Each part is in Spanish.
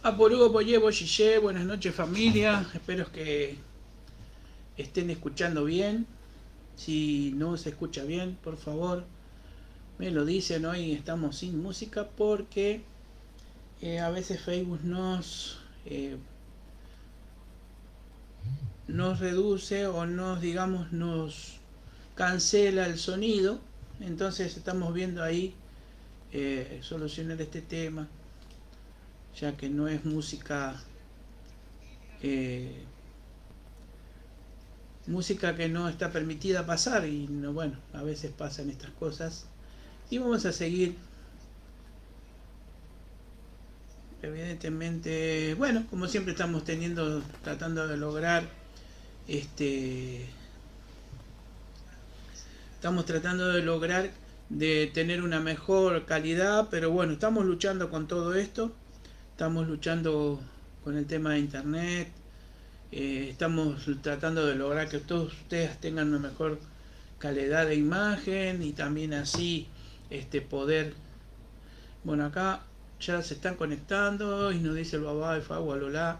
Aporú, Boyevo, Gille, buenas noches familia, espero que estén escuchando bien. Si no se escucha bien, por favor, me lo dicen. Hoy estamos sin música porque a veces Facebook nos reduce o nos cancela el sonido. Entonces estamos viendo ahí solucionar este tema, ya que no es eh, música que no está permitida pasar y no, bueno, a veces pasan estas cosas. Y vamos a seguir, evidentemente, bueno, como siempre tratando de lograr, este, estamos tratando de tener una mejor calidad, pero bueno, estamos luchando con todo esto, estamos luchando con el tema de internet, estamos tratando de lograr que todos ustedes tengan una mejor calidad de imagen y también así poder, bueno, acá ya se están conectando y nos dice el babá de Fagua Lola,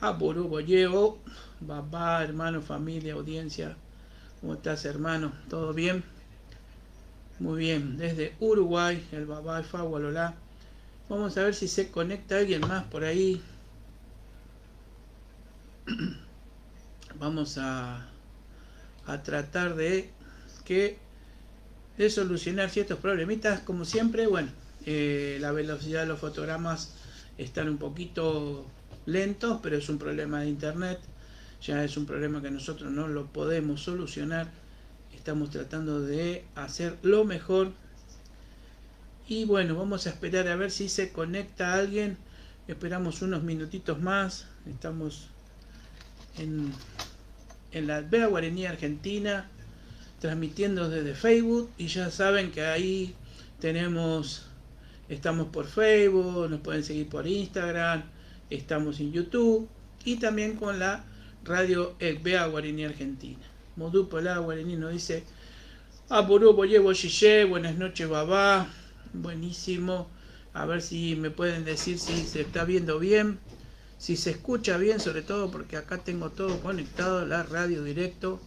Aporú, Boyeo, babá, hermano, familia, audiencia, ¿cómo estás, hermano? ¿Todo bien? Muy bien, desde Uruguay, el babá de Fagua Lola. Vamos a ver si se conecta alguien más por ahí. Vamos a tratar que de solucionar ciertos problemitas, como siempre. Bueno, la velocidad de los fotogramas están un poquito lentos, pero es un problema de internet, ya es un problema que nosotros no lo podemos solucionar. Estamos tratando de hacer lo mejor y bueno, vamos a esperar a ver si se conecta alguien. Esperamos unos minutitos más. Estamos en la Aldea Guaraní Argentina, transmitiendo desde Facebook, y ya saben que ahí estamos por Facebook, nos pueden seguir por Instagram, estamos en YouTube y también con la radio Aldea Guaraní Argentina. Modupo la Guaraní nos dice Aporú, Boyevo, Gille, buenas noches babá, buenísimo. A ver si me pueden decir si se está viendo bien, si se escucha bien, sobre todo porque acá tengo todo conectado, la radio directo.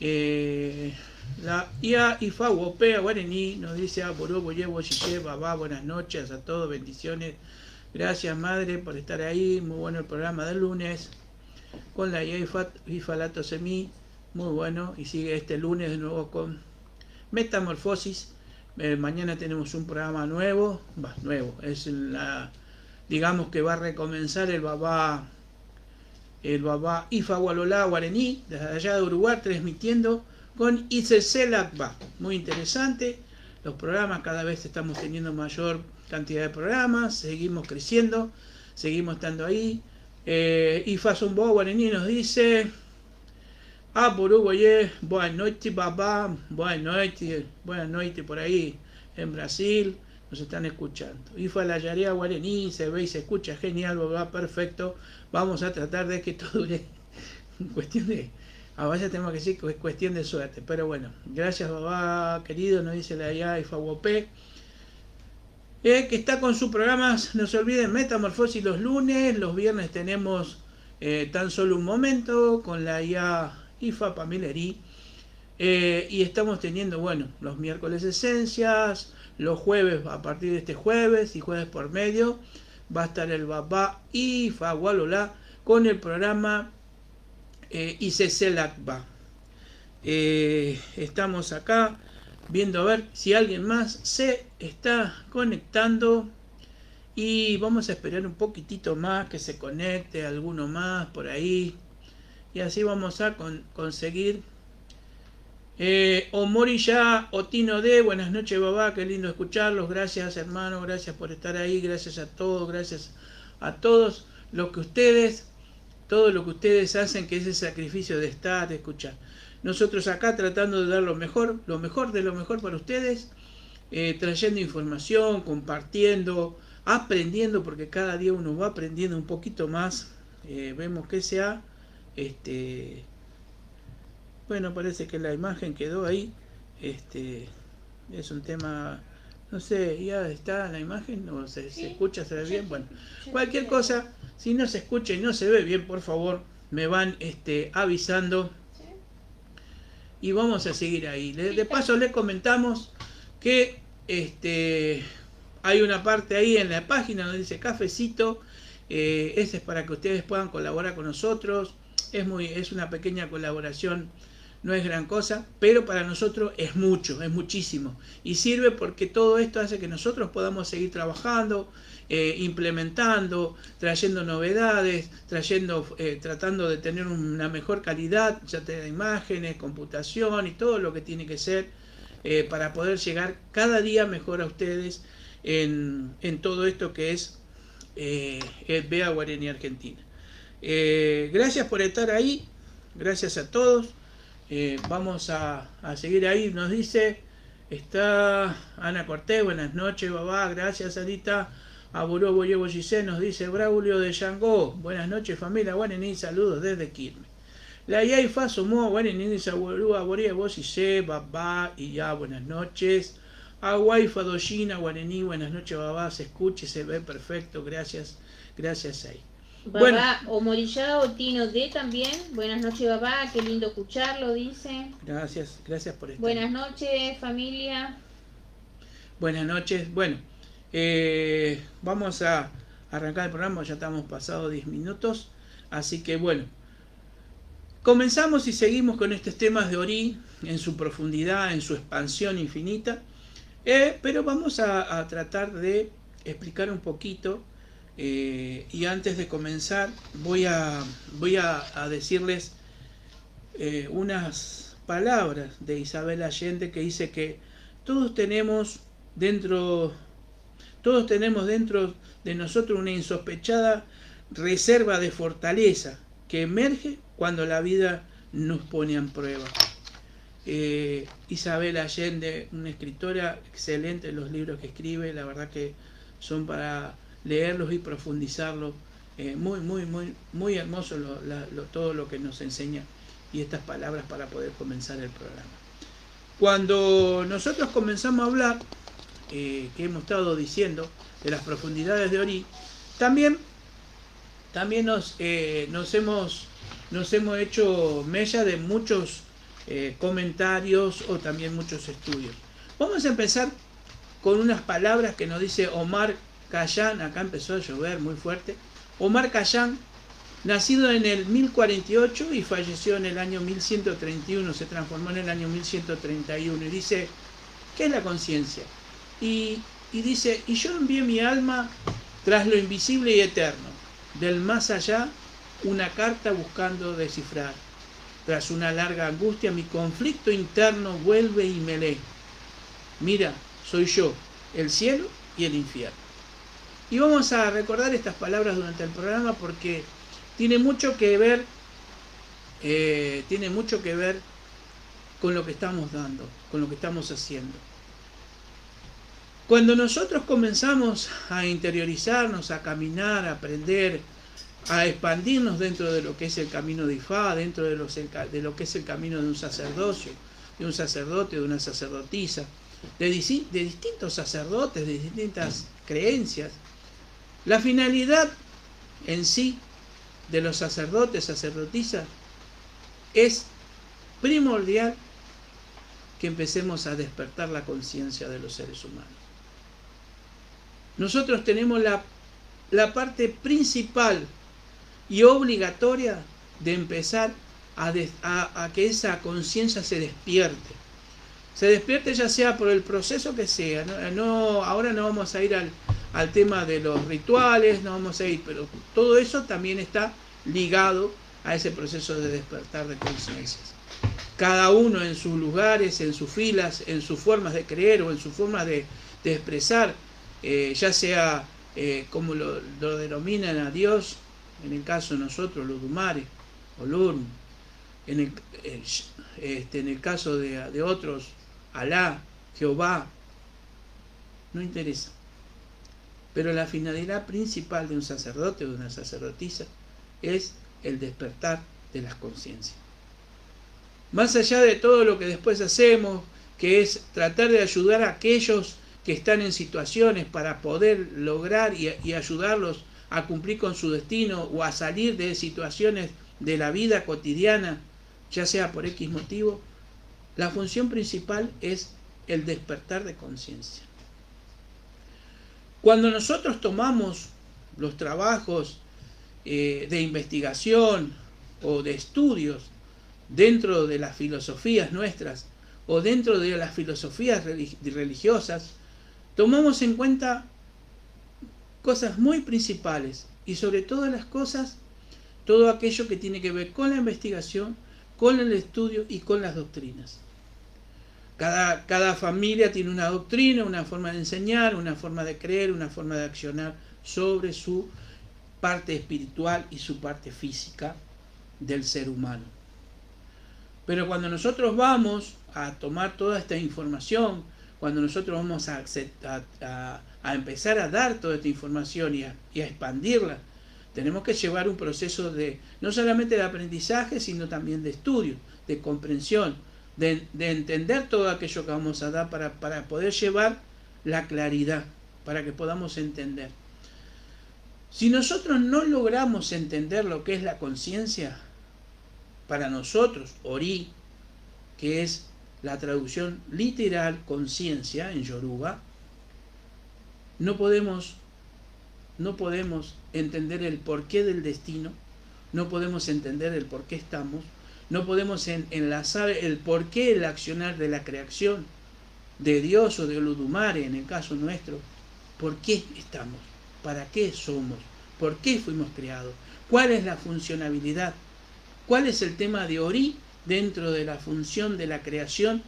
La IA Ifawopea Guarení nos dice Aporú, Boyevo, Gille, babá, buenas noches a todos, bendiciones. Gracias madre por estar ahí, muy bueno el programa del lunes con la IA Ifalato Semí, muy bueno, y sigue este lunes de nuevo con Metamorfosis. Mañana tenemos un programa nuevo, es digamos que va a recomenzar el babá Ifagualolá Guarení, desde allá de Uruguay, transmitiendo con Iseselakba. Muy interesante, los programas, cada vez estamos teniendo mayor cantidad de programas, seguimos creciendo, seguimos estando ahí. Ifasumbo Guarení nos dice por Uruguay, buenas noches papá, buenas noches por ahí en Brasil, nos están escuchando. Ifa la Yarea Guarení, se ve y se escucha genial, babá, perfecto. Vamos a tratar de que todo dure cuestión de, a veces tenemos que decir que es cuestión de suerte, pero bueno, gracias babá querido, nos dice la IA Ifa Wopé. Que está con sus programas, no se olviden, Metamorfosis los lunes, los viernes tenemos tan solo un momento con la IA Ifa Pamileri, y estamos teniendo, bueno, los miércoles esencias, los jueves, a partir de este jueves y jueves por medio, va a estar el babá Ifa Gualola con el programa Iseselakba. Estamos acá viendo a ver si alguien más se está conectando y vamos a esperar un poquitito más que se conecte alguno más por ahí y así vamos a conseguir. Omorilla Otino D, buenas noches babá, qué lindo escucharlos, gracias hermano, gracias por estar ahí, gracias a todos, gracias a todos todo lo que ustedes hacen, que es el sacrificio de estar, de escuchar. Nosotros acá tratando de dar lo mejor de lo mejor para ustedes, trayendo información, compartiendo, aprendiendo, porque cada día uno va aprendiendo un poquito más. Vemos que sea, bueno, parece que la imagen quedó ahí. Es un tema No sé, ya está la imagen, o se escucha, se ve bien. Bueno, Ya cualquier te- cosa, si no se escucha y no se ve bien, por favor, me van avisando ¿Sí? y vamos a seguir ahí. Sí, De está. paso les comentamos que hay una parte ahí en la página donde dice cafecito. Ese es para que ustedes puedan colaborar con nosotros. Es una pequeña colaboración, no es gran cosa, pero para nosotros es mucho, es muchísimo. Y sirve porque todo esto hace que nosotros podamos seguir trabajando, implementando, trayendo novedades, tratando de tener una mejor calidad, ya sea de imágenes, computación y todo lo que tiene que ser para poder llegar cada día mejor a ustedes en todo esto que es Vea Guarani Argentina. Gracias por estar ahí, gracias a todos. Vamos a seguir ahí. Nos dice, está Ana Cortés, buenas noches, babá, gracias Anita. Aburó Boyevo Gisé nos dice Braulio de Yangó, buenas noches familia, Guarani, saludos desde Quilmes. La Yaifa sumó, Guarani, Saburú, Aboría, vos y se, babá, y ya, buenas noches. Aguaifa Doshina, Guarani, buenas noches, babá, se escucha y se ve perfecto, gracias, gracias ahí. Bueno, Babá o Morillao, Tino D también. Buenas noches, babá. Qué lindo escucharlo, dice. gracias, gracias por estar ahí. Buenas noches, familia. Buenas noches. Bueno, vamos a arrancar el programa, ya estamos pasados 10 minutos. Así que bueno, comenzamos y seguimos con estos temas de Ori en su profundidad, en su expansión infinita. Pero vamos a tratar de explicar un poquito. Y antes de comenzar, voy a decirles unas palabras de Isabel Allende que dice que todos tenemos dentro todos tenemos dentro de nosotros una insospechada reserva de fortaleza que emerge cuando la vida nos pone en prueba. Isabel Allende, una escritora excelente, los libros que escribe, la verdad que son para leerlos y profundizarlos. Muy hermoso todo lo que nos enseña y estas palabras para poder comenzar el programa. Cuando nosotros comenzamos a hablar, que hemos estado diciendo, de las profundidades de Ori, también nos hemos hecho mella de muchos comentarios o también muchos estudios. Vamos a empezar con unas palabras que nos dice Omar Khayyam. Acá empezó a llover muy fuerte. Omar Khayyam, nacido en el 1048 y falleció en el año 1131, se transformó en el año 1131, y dice, ¿qué es la conciencia? Y dice, y yo envié mi alma tras lo invisible y eterno, del más allá, una carta buscando descifrar. Tras una larga angustia, mi conflicto interno vuelve y me lee. Mira, soy yo, el cielo y el infierno. Y vamos a recordar estas palabras durante el programa porque tiene mucho que ver con lo que estamos dando, con lo que estamos haciendo. Cuando nosotros comenzamos a interiorizarnos, a caminar, a aprender, a expandirnos dentro de lo que es el camino de Ifá, dentro de lo que es el camino de un sacerdocio, de un sacerdote, de una sacerdotisa, de distintos sacerdotes, de distintas creencias, la finalidad en sí de los sacerdotes, sacerdotisas, es primordial que empecemos a despertar la conciencia de los seres humanos. Nosotros tenemos la parte principal y obligatoria de empezar a que esa conciencia se despierte. Se despierte ya sea por el proceso que sea. Ahora no vamos a ir al tema de los rituales, no vamos a ir, pero todo eso también está ligado a ese proceso de despertar de conciencias. Cada uno en sus lugares, en sus filas, en sus formas de creer o en sus formas de expresar, ya sea como lo denominan a Dios, en el caso de nosotros, los Dumare o Lurm, en el caso de otros, Alá, Jehová, no interesa. Pero la finalidad principal de un sacerdote o de una sacerdotisa es el despertar de las conciencias. Más allá de todo lo que después hacemos, que es tratar de ayudar a aquellos que están en situaciones para poder lograr y ayudarlos a cumplir con su destino o a salir de situaciones de la vida cotidiana, ya sea por X motivo, la función principal es el despertar de conciencia. Cuando nosotros tomamos los trabajos de investigación o de estudios dentro de las filosofías nuestras o dentro de las filosofías religiosas, tomamos en cuenta cosas muy principales y sobre todas las cosas, todo aquello que tiene que ver con la investigación, con el estudio y con las doctrinas. Cada familia tiene una doctrina, una forma de enseñar, una forma de creer, una forma de accionar sobre su parte espiritual y su parte física del ser humano. Pero cuando nosotros vamos a tomar toda esta información, cuando nosotros vamos a empezar a dar toda esta información y a expandirla, tenemos que llevar un proceso de no solamente de aprendizaje, sino también de estudio, de comprensión, de entender todo aquello que vamos a dar para poder llevar la claridad, para que podamos entender. Si nosotros no logramos entender lo que es la conciencia, para nosotros, Ori, que es la traducción literal conciencia en Yoruba, no podemos entender el porqué del destino, no podemos entender el por qué estamos, no podemos enlazar el porqué el accionar de la creación de Dios o de Olodumare, en el caso nuestro, por qué estamos, para qué somos, por qué fuimos creados, cuál es la funcionalidad, cuál es el tema de Ori dentro de la función de la creación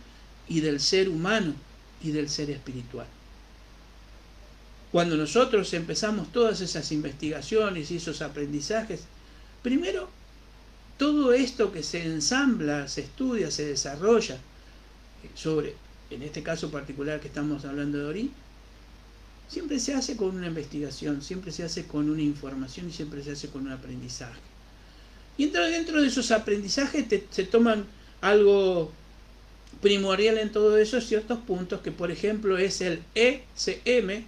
y del ser humano y del ser espiritual. Cuando nosotros empezamos todas esas investigaciones y esos aprendizajes, primero, todo esto que se ensambla, se estudia, se desarrolla sobre, en este caso particular que estamos hablando de Ori, siempre se hace con una investigación, siempre se hace con una información y siempre se hace con un aprendizaje. Y dentro de esos aprendizajes se toman algo primordial en todo eso, ciertos puntos que por ejemplo es el ECM,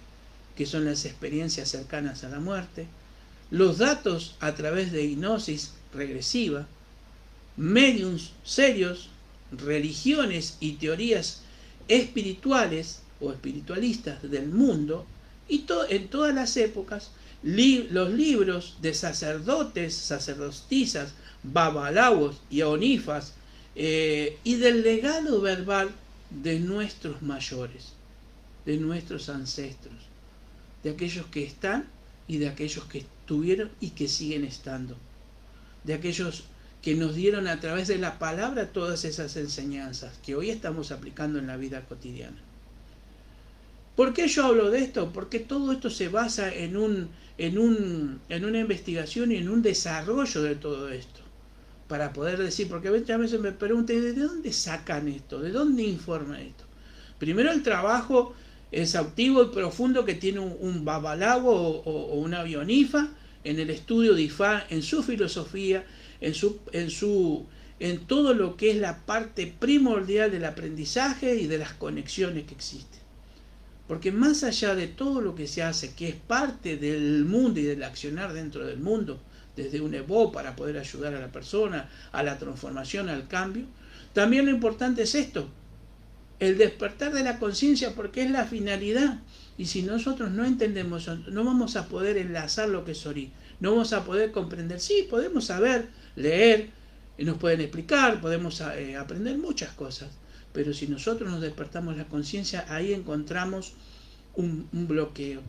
que son las experiencias cercanas a la muerte, los datos a través de hipnosis regresiva, mediums serios, religiones y teorías espirituales o espiritualistas del mundo, y en todas las épocas, los libros de sacerdotes, sacerdotisas, babalawos y onifas, y del legado verbal de nuestros mayores, de nuestros ancestros, de aquellos que están y de aquellos que estuvieron y que siguen estando, de aquellos que nos dieron a través de la palabra todas esas enseñanzas que hoy estamos aplicando en la vida cotidiana. ¿Por qué yo hablo de esto? Porque todo esto se basa en una investigación y en un desarrollo de todo esto, para poder decir, porque a veces me preguntan, ¿de dónde sacan esto? ¿De dónde informan esto? Primero el trabajo exhaustivo y profundo que tiene un babalawo o una bionifa en el estudio de Ifá, en su filosofía, en todo lo que es la parte primordial del aprendizaje y de las conexiones que existen. Porque más allá de todo lo que se hace, que es parte del mundo y del accionar dentro del mundo, desde un Evo para poder ayudar a la persona, a la transformación, al cambio, también lo importante es esto, el despertar de la conciencia, porque es la finalidad. Y si nosotros no entendemos, no vamos a poder enlazar lo que es Ori, no vamos a poder comprender. Sí, podemos saber, leer, nos pueden explicar, podemos aprender muchas cosas, pero si nosotros nos despertamos la conciencia, ahí encontramos un bloqueo,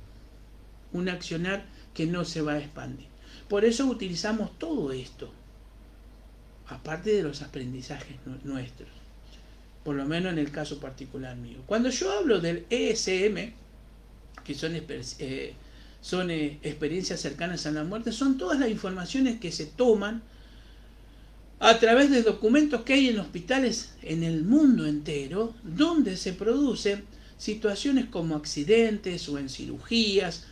un accionar que no se va a expandir. Por eso utilizamos todo esto, aparte de los aprendizajes nuestros, por lo menos en el caso particular mío. Cuando yo hablo del ESM, que son experiencias cercanas a la muerte, son todas las informaciones que se toman a través de documentos que hay en hospitales en el mundo entero, donde se producen situaciones como accidentes o en cirugías,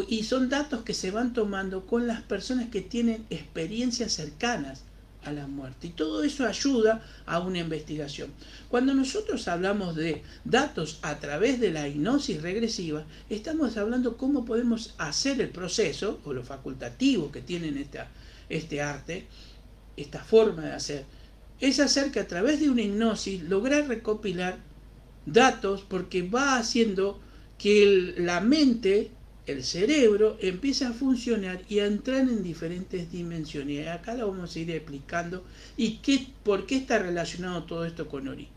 y son datos que se van tomando con las personas que tienen experiencias cercanas a la muerte. Y todo eso ayuda a una investigación. Cuando nosotros hablamos de datos a través de la hipnosis regresiva, estamos hablando cómo podemos hacer el proceso, o lo facultativo que tienen este arte, esta forma de hacer, es hacer que a través de una hipnosis lograr recopilar datos, porque va haciendo que la mente, el cerebro, empieza a funcionar y a entrar en diferentes dimensiones. Y acá lo vamos a ir explicando y por qué está relacionado todo esto con Ori.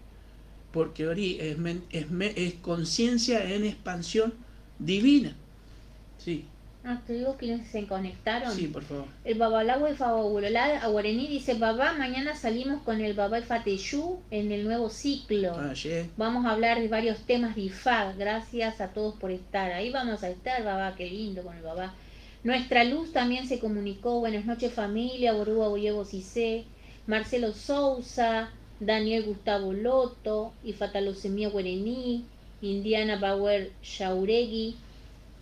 Porque Ori es conciencia en expansión divina. Sí. Te digo que se conectaron. Sí, por favor. El Babalagua y Fabulolá Aguarení dice: Babá, mañana salimos con el Babá y Fateyú en el nuevo ciclo. Vamos a hablar de varios temas de IFAD. Gracias a todos por estar. Ahí vamos a estar, Babá, qué lindo con el Babá. Nuestra Luz también se comunicó. Buenas noches, familia. Borúa Boyego Cicé, Marcelo Sousa, Daniel Gustavo Loto, Ifatalusemía Guarení, Indiana Bauer Jauregui,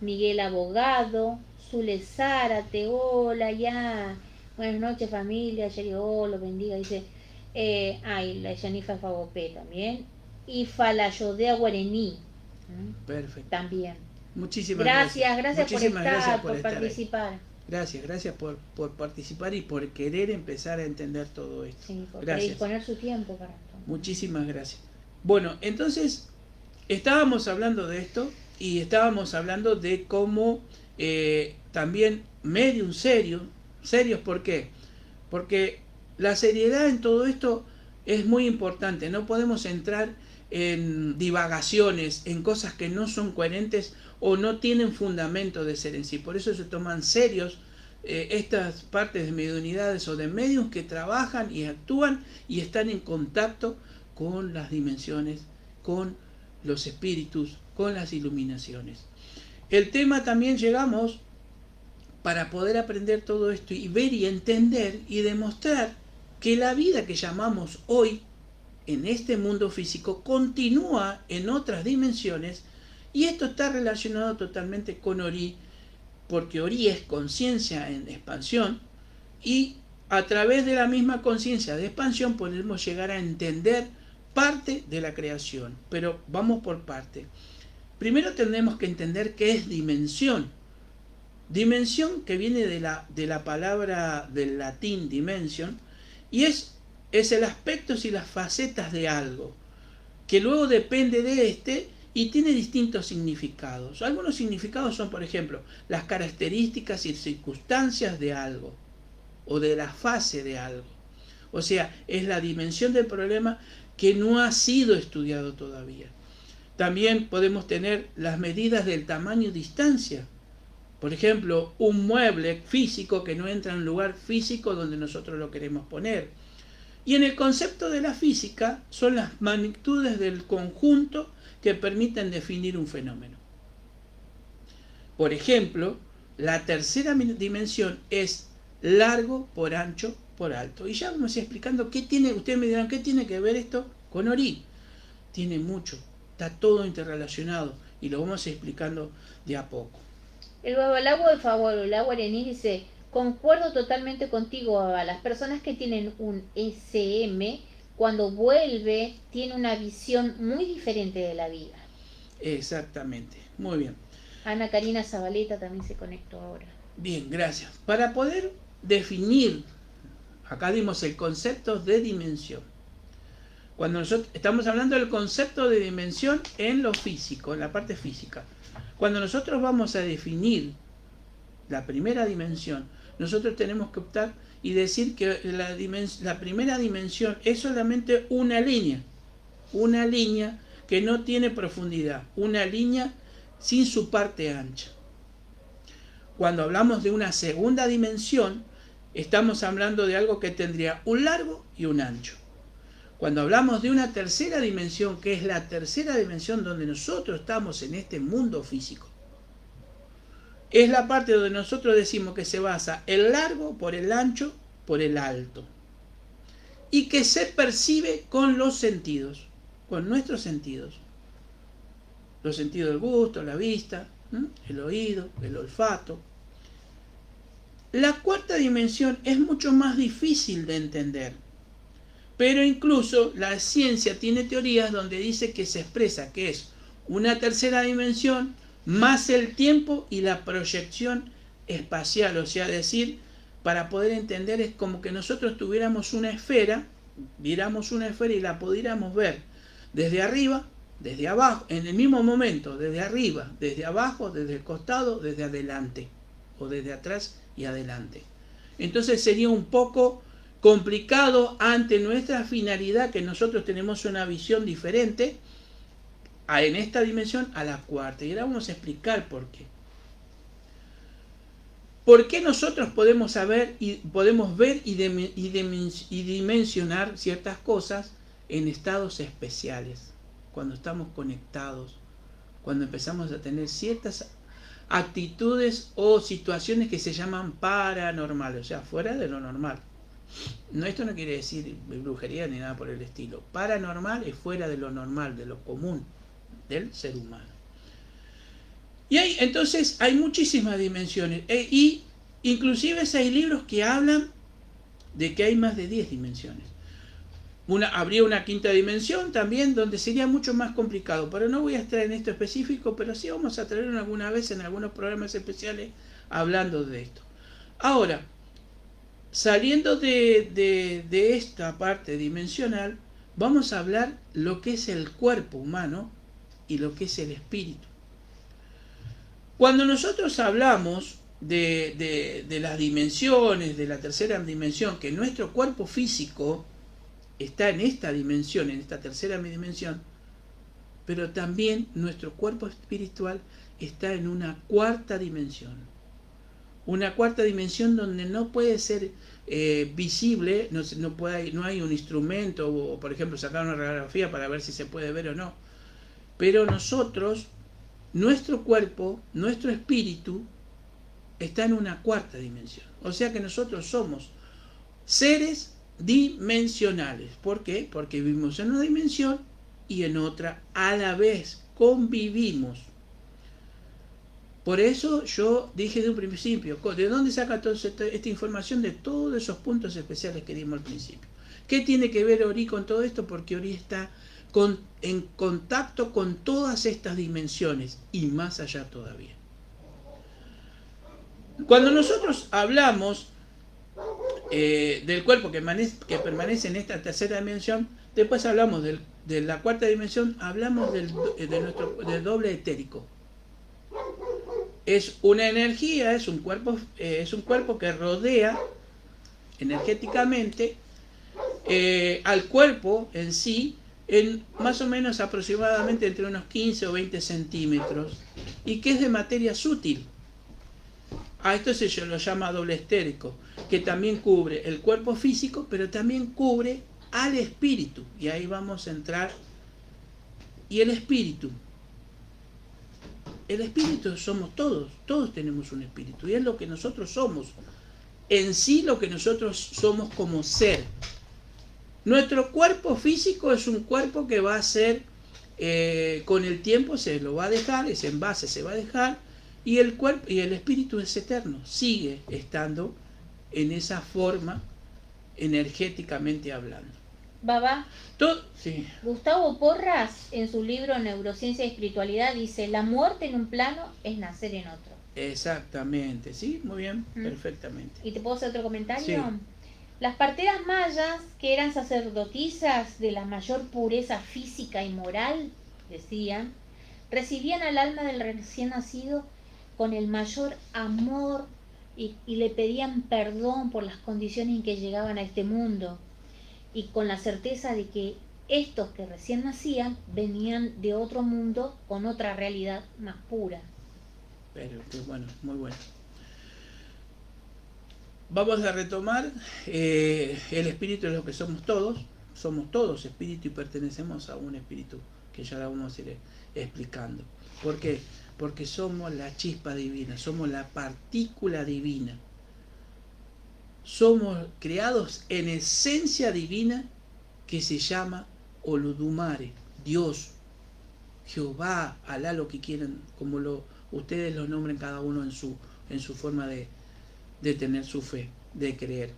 Miguel Abogado, Zule Zárate, hola ya. Buenas noches, familia. Yeri, lo bendiga. Dice, la Yanifa Fagopé también. Y Falayodea Guarení. Perfecto. También. Muchísimas gracias. Gracias por estar, por participar. Ahí. Gracias por participar y por querer empezar a entender todo esto. Sí, por predisponer su tiempo para esto. Muchísimas gracias. Bueno, entonces, estábamos hablando de esto. Y estábamos hablando de cómo también medium serios, ¿por qué? Porque la seriedad en todo esto es muy importante. No podemos entrar en divagaciones, en cosas que no son coherentes o no tienen fundamento de ser en sí. Por eso se toman serios estas partes de mediunidades o de mediums que trabajan y actúan y están en contacto con las dimensiones, con los espíritus, con las iluminaciones. El tema también llegamos para poder aprender todo esto y ver y entender y demostrar que la vida que llamamos hoy en este mundo físico continúa en otras dimensiones, y esto está relacionado totalmente con Ori, porque Ori es conciencia en expansión, y a través de la misma conciencia de expansión podemos llegar a entender parte de la creación. Pero vamos por parte. Primero tenemos que entender qué es dimensión. Dimensión, que viene de la palabra del latín dimension, y es el aspecto y las facetas de algo, que luego depende de y tiene distintos significados. Algunos significados son, por ejemplo, las características y circunstancias de algo, o de la fase de algo. O sea, es la dimensión del problema que no ha sido estudiado todavía. También podemos tener las medidas del tamaño y distancia. Por ejemplo, un mueble físico que no entra en un lugar físico donde nosotros lo queremos poner. Y en el concepto de la física son las magnitudes del conjunto que permiten definir un fenómeno. Por ejemplo, la tercera dimensión es largo por ancho por alto. Y ya vamos a ir explicando qué tiene. Ustedes me dirán, ¿qué tiene que ver esto con Ori? Tiene mucho, está todo interrelacionado y lo vamos a ir explicando de a poco. El Babalagua de Fabulolá Guarení dice: concuerdo totalmente contigo, Baba. Las personas que tienen un SM, cuando vuelve, tiene una visión muy diferente de la vida. Exactamente, muy bien. Ana Karina Zabaleta también se conectó ahora. Bien, gracias. Para poder definir, acá dimos el concepto de dimensión. Cuando nosotros estamos hablando del concepto de dimensión en lo físico, en la parte física. Cuando nosotros vamos a definir la primera dimensión, nosotros tenemos que optar y decir que la primera dimensión es solamente una línea que no tiene profundidad, una línea sin su parte ancha. Cuando hablamos de una segunda dimensión, estamos hablando de algo que tendría un largo y un ancho. Cuando hablamos de una tercera dimensión, que es la tercera dimensión donde nosotros estamos en este mundo físico, es la parte donde nosotros decimos que se basa el largo por el ancho por el alto, y que se percibe con los sentidos, con nuestros sentidos. Los sentidos del gusto, la vista, el oído, el olfato. La cuarta dimensión es mucho más difícil de entender, pero incluso la ciencia tiene teorías donde dice que se expresa que es una tercera dimensión más el tiempo y la proyección espacial, o sea, decir, para poder entender es como que nosotros tuviéramos una esfera, viéramos una esfera y la pudiéramos ver desde arriba, desde abajo, en el mismo momento, desde arriba, desde abajo, desde el costado, desde adelante, o desde atrás y adelante. Entonces sería un poco complicado ante nuestra finalidad, que nosotros tenemos una visión diferente en esta dimensión a la cuarta. Y ahora vamos a explicar por qué. ¿Por qué nosotros podemos saber y podemos ver y dimensionar ciertas cosas en estados especiales? Cuando estamos conectados, cuando empezamos a tener ciertas actitudes o situaciones que se llaman paranormales, o sea, fuera de lo normal. No, esto no quiere decir brujería ni nada por el estilo. Paranormal es fuera de lo normal, de lo común del ser humano. Y entonces hay muchísimas dimensiones. Y inclusive hay libros que hablan de que hay más de 10 dimensiones. Habría una quinta dimensión también, donde sería mucho más complicado. Pero no voy a estar en esto específico, pero sí vamos a traer alguna vez en algunos programas especiales hablando de esto. Ahora, saliendo de esta parte dimensional, vamos a hablar lo que es el cuerpo humano y lo que es el espíritu. Cuando nosotros hablamos de las dimensiones, de la tercera dimensión, que nuestro cuerpo físico está en esta dimensión, en esta tercera dimensión, pero también nuestro cuerpo espiritual está en una cuarta dimensión. Una cuarta dimensión donde no puede ser visible, no hay un instrumento, o por ejemplo sacar una radiografía para ver si se puede ver o no. Pero nosotros, nuestro cuerpo, nuestro espíritu, está en una cuarta dimensión. O sea que nosotros somos seres dimensionales. ¿Por qué? Porque vivimos en una dimensión y en otra a la vez. Convivimos. Por eso yo dije de un principio, ¿de dónde saca toda esta información? De todos esos puntos especiales que dimos al principio. ¿Qué tiene que ver Ori con todo esto? Porque Ori está en contacto con todas estas dimensiones y más allá todavía. Cuando nosotros hablamos del cuerpo que permanece en esta tercera dimensión, después hablamos de la cuarta dimensión, hablamos del doble etérico. Es una energía, es un cuerpo que rodea energéticamente al cuerpo en sí, en más o menos aproximadamente entre unos 15 o 20 centímetros, y que es de materia sutil. A esto se lo llama doble etérico, que también cubre el cuerpo físico, pero también cubre al espíritu. Y ahí vamos a entrar. Y el espíritu somos todos tenemos un espíritu, y es lo que nosotros somos, en sí lo que nosotros somos como ser. Nuestro cuerpo físico es un cuerpo que va a ser, con el tiempo se lo va a dejar, ese envase se va a dejar, y el cuerpo y el espíritu es eterno, sigue estando en esa forma energéticamente hablando. Baba, sí. Gustavo Porras en su libro Neurociencia y Espiritualidad dice: la muerte en un plano es nacer en otro. Exactamente, sí, muy bien, perfectamente. ¿Y te puedo hacer otro comentario? Sí. Las parteras mayas, que eran sacerdotisas de la mayor pureza física y moral, decían, recibían al alma del recién nacido con el mayor amor y le pedían perdón por las condiciones en que llegaban a este mundo, y con la certeza de que estos que recién nacían venían de otro mundo con otra realidad más pura. Pero qué bueno, muy bueno. Vamos a retomar, el espíritu es lo que somos todos espíritu y pertenecemos a un espíritu, que ya la vamos a ir explicando. ¿Por qué? Porque somos la chispa divina, somos la partícula divina. Somos creados en esencia divina que se llama Olodumare, Dios, Jehová, Alá, lo que quieran, como ustedes lo nombren cada uno en su forma de de tener su fe, de creer.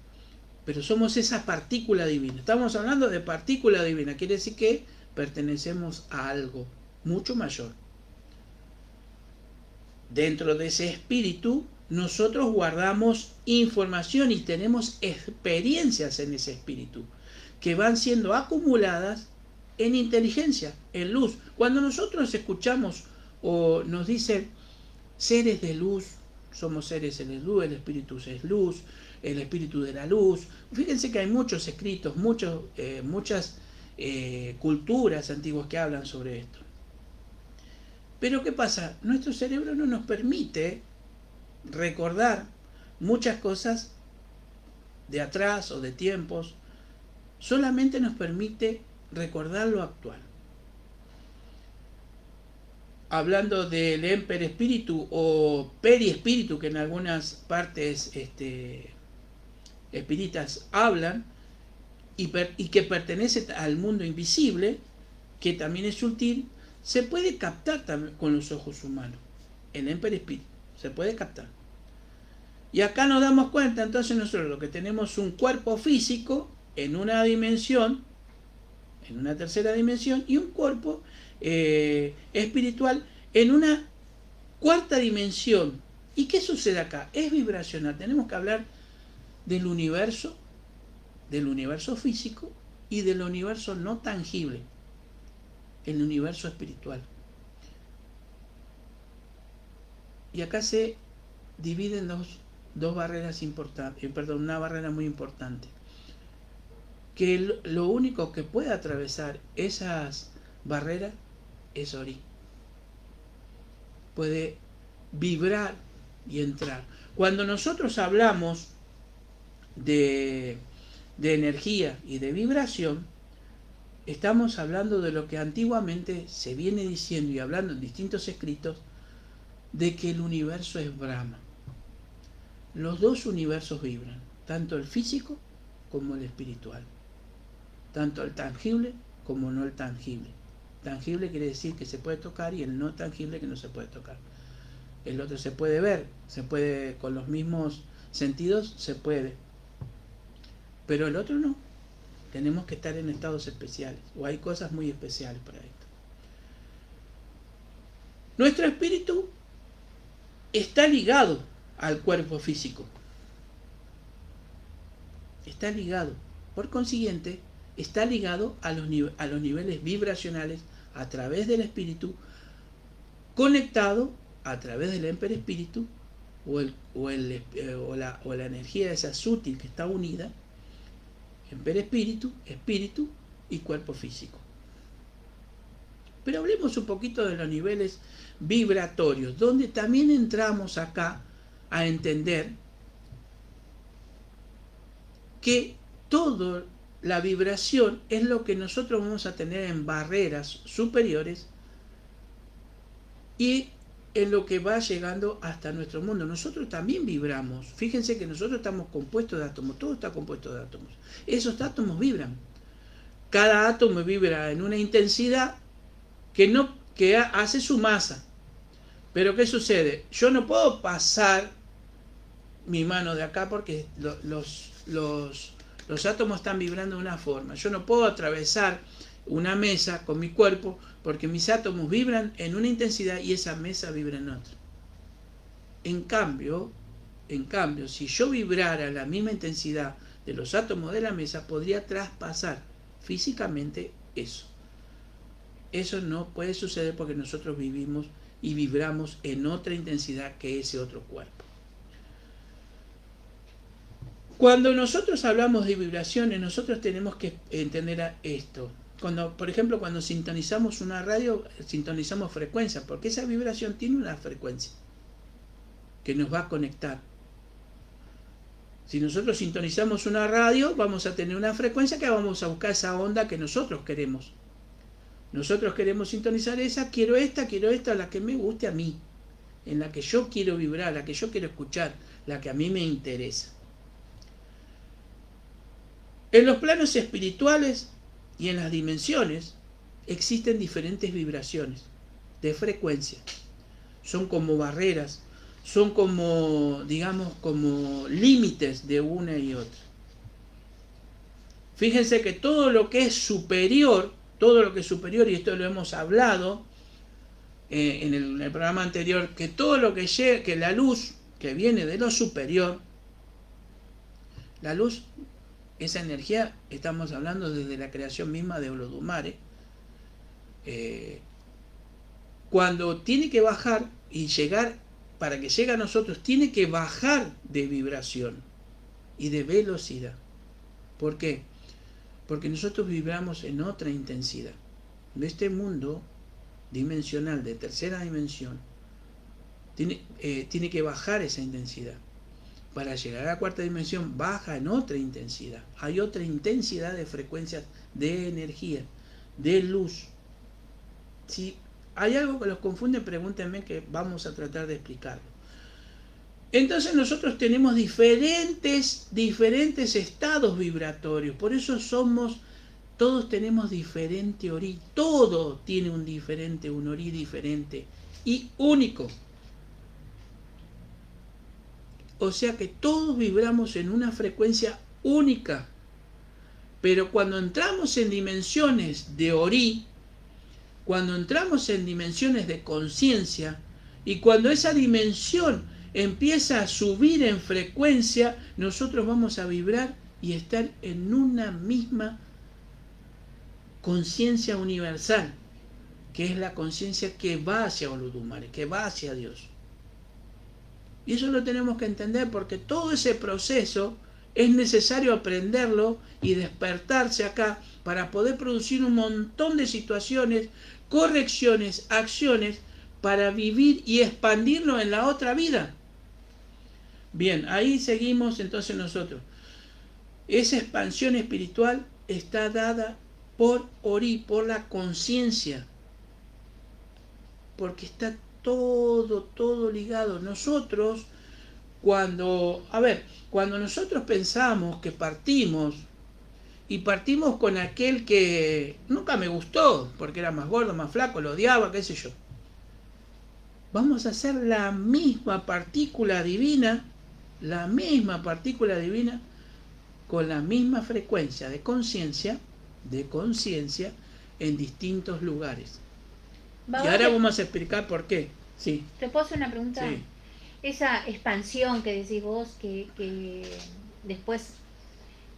Pero somos esa partícula divina. Estamos hablando de partícula divina. Quiere decir que pertenecemos a algo mucho mayor. Dentro de ese espíritu, nosotros guardamos información y tenemos experiencias en ese espíritu, que van siendo acumuladas en inteligencia, en luz. Cuando nosotros escuchamos o nos dicen seres de luz, somos seres de luz, el espíritu es luz, el espíritu de la luz. Fíjense que hay muchos escritos, muchas culturas antiguas que hablan sobre esto. Pero ¿qué pasa? Nuestro cerebro no nos permite recordar muchas cosas de atrás o de tiempos, solamente nos permite recordar lo actual. Hablando del Emper Espíritu o Periespíritu, que en algunas partes espíritas hablan, y que pertenece al mundo invisible, que también es sutil, se puede captar también con los ojos humanos. El Emper Espíritu se puede captar. Y acá nos damos cuenta, entonces nosotros lo que tenemos un cuerpo físico en una dimensión, en una tercera dimensión, y un cuerpo espiritual en una cuarta dimensión. ¿Y qué sucede acá? Es vibracional. Tenemos que hablar del universo físico y del universo no tangible, el universo espiritual. Y acá se dividen dos barreras importantes, una barrera muy importante, que lo único que puede atravesar esas barreras es Ori. Puede vibrar y entrar. Cuando nosotros hablamos de energía y de vibración, estamos hablando de lo que antiguamente se viene diciendo y hablando en distintos escritos, de que el universo es Brahma. Los dos universos vibran, tanto el físico como el espiritual, tanto el tangible como no el tangible. Tangible quiere decir que se puede tocar, y el no tangible que no se puede tocar. El otro se puede ver, se puede con los mismos sentidos, se puede, pero el otro no. Tenemos que estar en estados especiales, o hay cosas muy especiales para esto. Nuestro espíritu está ligado al cuerpo físico. Está ligado. Por consiguiente, está ligado a los niveles vibracionales a través del espíritu, conectado a través del Emper Espíritu o la energía esa sutil que está unida, Emper Espíritu, espíritu y cuerpo físico. Pero hablemos un poquito de los niveles vibratorios, donde también entramos acá a entender que toda la vibración es lo que nosotros vamos a tener en barreras superiores y en lo que va llegando hasta nuestro mundo. Nosotros también vibramos. Fíjense que nosotros estamos compuestos de átomos, todo está compuesto de átomos. Esos átomos vibran. Cada átomo vibra en una intensidad que hace su masa. Pero ¿qué sucede? Yo no puedo pasar mi mano de acá porque los átomos están vibrando de una forma. Yo no puedo atravesar una mesa con mi cuerpo porque mis átomos vibran en una intensidad y esa mesa vibra en otra. En cambio, si yo vibrara la misma intensidad de los átomos de la mesa, podría traspasar físicamente eso. Eso no puede suceder porque nosotros vivimos y vibramos en otra intensidad que ese otro cuerpo. Cuando nosotros hablamos de vibraciones, nosotros tenemos que entender esto. Por ejemplo, cuando sintonizamos una radio, sintonizamos frecuencia, porque esa vibración tiene una frecuencia que nos va a conectar. Si nosotros sintonizamos una radio, vamos a tener una frecuencia que vamos a buscar esa onda que nosotros queremos. Nosotros queremos sintonizar esa, quiero esta, la que me guste a mí, en la que yo quiero vibrar, la que yo quiero escuchar, la que a mí me interesa. En los planos espirituales y en las dimensiones existen diferentes vibraciones de frecuencia. Son como barreras, son como, digamos, como límites de una y otra. Fíjense que todo lo que es superior, y esto lo hemos hablado en el programa anterior, que todo lo que llega, que la luz que viene de lo superior, la luz, esa energía, estamos hablando desde la creación misma de Olodumare, cuando tiene que bajar y llegar, para que llegue a nosotros, tiene que bajar de vibración y de velocidad. ¿Por qué? Porque nosotros vibramos en otra intensidad. De este mundo dimensional, de tercera dimensión, tiene que bajar esa intensidad. Para llegar a la cuarta dimensión, baja en otra intensidad. Hay otra intensidad de frecuencias de energía, de luz. Si hay algo que los confunde, pregúntenme, que vamos a tratar de explicarlo. Entonces nosotros tenemos diferentes estados vibratorios. Por eso todos tenemos diferente orí. Todo tiene un orí diferente y único. O sea que todos vibramos en una frecuencia única. Pero cuando entramos en dimensiones de orí, cuando entramos en dimensiones de conciencia, y cuando esa dimensión empieza a subir en frecuencia, nosotros vamos a vibrar y estar en una misma conciencia universal, que es la conciencia que va hacia Olodumare, que va hacia Dios. Y eso lo tenemos que entender, porque todo ese proceso es necesario aprenderlo y despertarse acá para poder producir un montón de situaciones, correcciones, acciones, para vivir y expandirlo en la otra vida. Bien, ahí seguimos entonces nosotros. Esa expansión espiritual está dada por Orí, por la conciencia, porque está todo ligado. Nosotros, cuando nosotros pensamos que partimos con aquel que nunca me gustó, porque era más gordo, más flaco, lo odiaba, qué sé yo, vamos a hacer la misma partícula divina, con la misma frecuencia de conciencia, en distintos lugares. Y ahora vamos a explicar por qué. Sí. ¿Te puedo hacer una pregunta? Sí. Esa expansión que decís vos, que después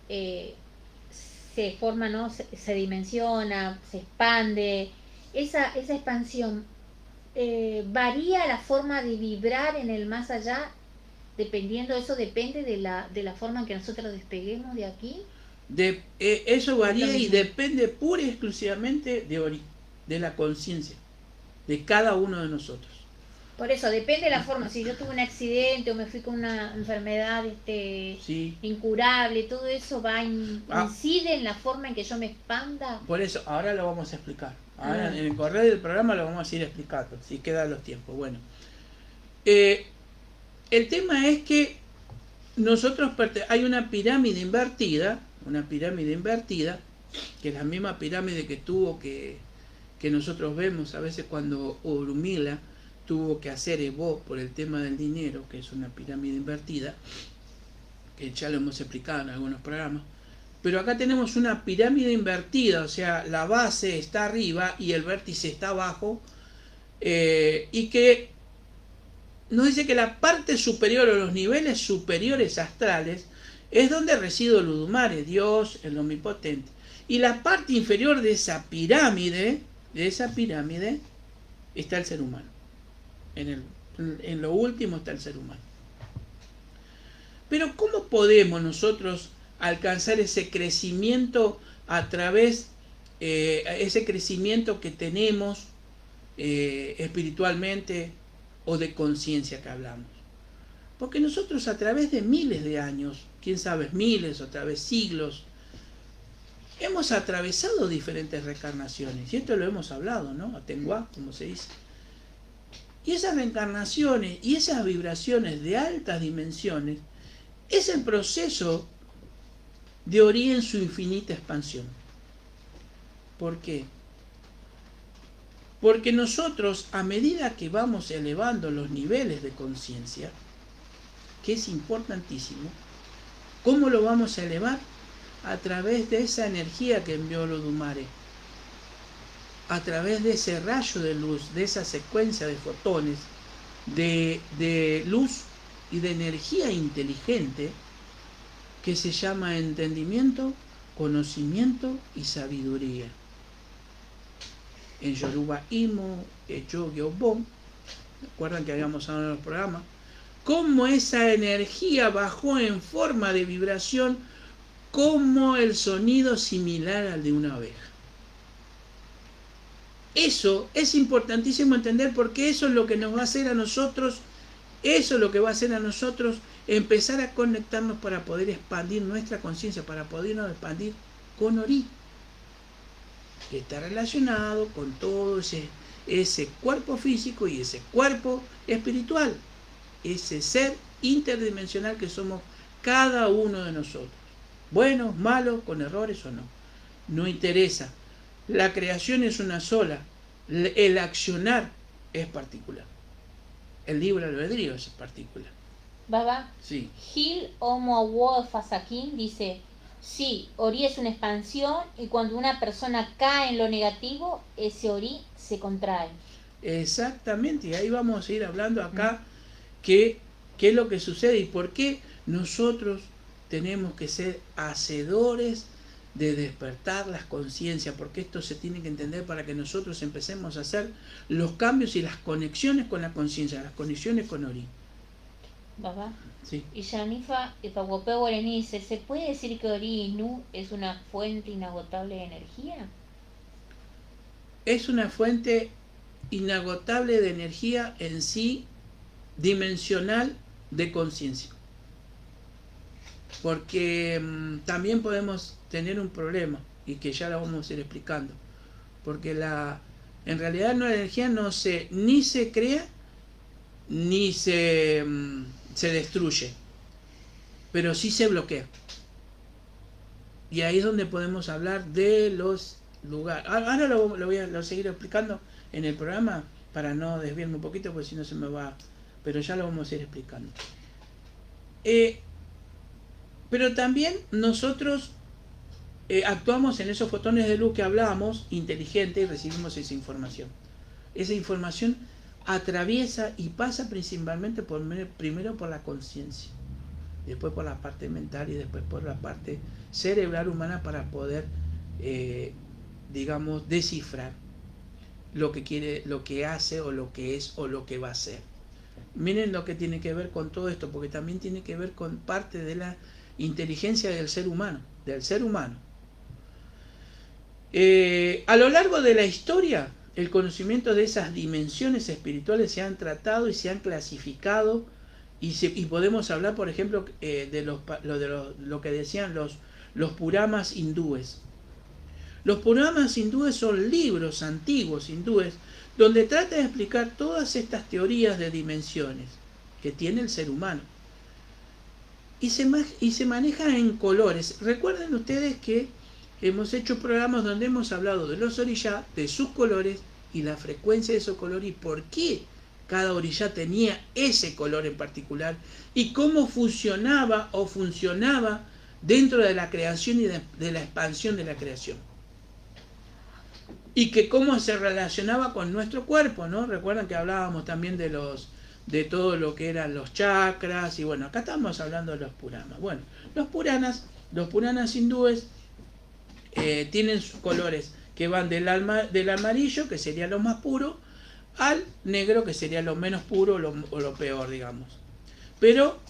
se forma, ¿no? Se dimensiona, se expande. Esa expansión varía la forma de vibrar en el más allá, dependiendo, eso depende de la forma en que nosotros despeguemos de aquí. Eso varía y depende pura y exclusivamente de la conciencia de cada uno de nosotros. Por eso, depende de la forma. Si yo tuve un accidente o me fui con una enfermedad sí, incurable, todo eso incide en la forma en que yo me expanda. Por eso, ahora lo vamos a explicar. Ahora en el correo del programa lo vamos a ir explicando, si quedan los tiempos. Bueno, el tema es que nosotros hay una pirámide invertida, que es la misma pirámide que nosotros vemos a veces cuando Orunmila tuvo que hacer Evo por el tema del dinero, que es una pirámide invertida, que ya lo hemos explicado en algunos programas. Pero acá tenemos una pirámide invertida, o sea, la base está arriba y el vértice está abajo, y que nos dice que la parte superior o los niveles superiores astrales es donde reside Olodumare, Dios, el Omnipotente. Y la parte inferior de esa pirámide está el ser humano. En lo último está el ser humano. Pero ¿cómo podemos nosotros alcanzar ese crecimiento a través, ese crecimiento que tenemos espiritualmente o de conciencia que hablamos? Porque nosotros a través de miles de años, quién sabe, miles, otra vez siglos, hemos atravesado diferentes reencarnaciones, y esto lo hemos hablado, ¿no? Atenguá, como se dice. Y esas reencarnaciones y esas vibraciones de altas dimensiones es el proceso de Orí en su infinita expansión. ¿Por qué? Porque nosotros, a medida que vamos elevando los niveles de conciencia, que es importantísimo, ¿cómo lo vamos a elevar? A través de esa energía que envió Olodumare, a través de ese rayo de luz, de esa secuencia de fotones, de luz y de energía inteligente, que se llama entendimiento, conocimiento y sabiduría. En Yoruba Imo, Echo-Gyobon, recuerdan que habíamos hablado en el programa, cómo esa energía bajó en forma de vibración como el sonido similar al de una abeja. Eso es importantísimo entender, porque eso es lo que nos va a hacer a nosotros, eso es lo que va a hacer a nosotros empezar a conectarnos para poder expandir nuestra conciencia, para podernos expandir con Ori, que está relacionado con todo ese cuerpo físico y ese cuerpo espiritual, ese ser interdimensional que somos cada uno de nosotros, buenos, malos, con errores o no, no interesa. La creación es una sola, el accionar es particular, el libre albedrío es particular. Baba, sí. Gil Omo Fasakin dice: sí, Ori es una expansión, y cuando una persona cae en lo negativo, ese Ori se contrae. Exactamente, y ahí vamos a ir hablando acá qué es lo que sucede y por qué nosotros tenemos que ser hacedores de despertar las conciencias, porque esto se tiene que entender para que nosotros empecemos a hacer los cambios y las conexiones con la conciencia, las conexiones con Ori. Baba. Sí. Y Yanifa Ipaguapé Guarani dice: ¿se puede decir que Ori Inu es una fuente inagotable de energía? Es una fuente inagotable de energía en sí, dimensional de conciencia. Porque también podemos tener un problema, y que ya lo vamos a ir explicando, porque en realidad la energía ni se crea ni se destruye, pero sí se bloquea. Y ahí es donde podemos hablar de los lugares. Ahora lo voy a seguir explicando en el programa para no desviarme un poquito, porque si no se me va, pero ya lo vamos a ir explicando. Pero también nosotros actuamos en esos fotones de luz que hablábamos, inteligente, y recibimos esa información. Esa información atraviesa y pasa principalmente primero por la conciencia, después por la parte mental y después por la parte cerebral humana, para poder, digamos, descifrar lo que quiere, lo que hace, o lo que es, o lo que va a ser. Miren lo que tiene que ver con todo esto, porque también tiene que ver con parte de la inteligencia del ser humano, a lo largo de la historia, el conocimiento de esas dimensiones espirituales se han tratado y se han clasificado, y podemos hablar, por ejemplo, de lo que decían los puramas hindúes. Los puramas hindúes son libros antiguos hindúes donde trata de explicar todas estas teorías de dimensiones que tiene el ser humano. Y se maneja en colores. Recuerden ustedes que hemos hecho programas donde hemos hablado de los orishá, de sus colores y la frecuencia de esos colores, y por qué cada orishá tenía ese color en particular, y cómo funcionaba dentro de la creación y de la expansión de la creación. Y que cómo se relacionaba con nuestro cuerpo, ¿no? Recuerdan que hablábamos también de todo lo que eran los chakras, y bueno, acá estamos hablando de los puranas. Bueno, los puranas hindúes tienen colores que van del amarillo, que sería lo más puro, al negro, que sería lo menos puro o lo peor, digamos. Pero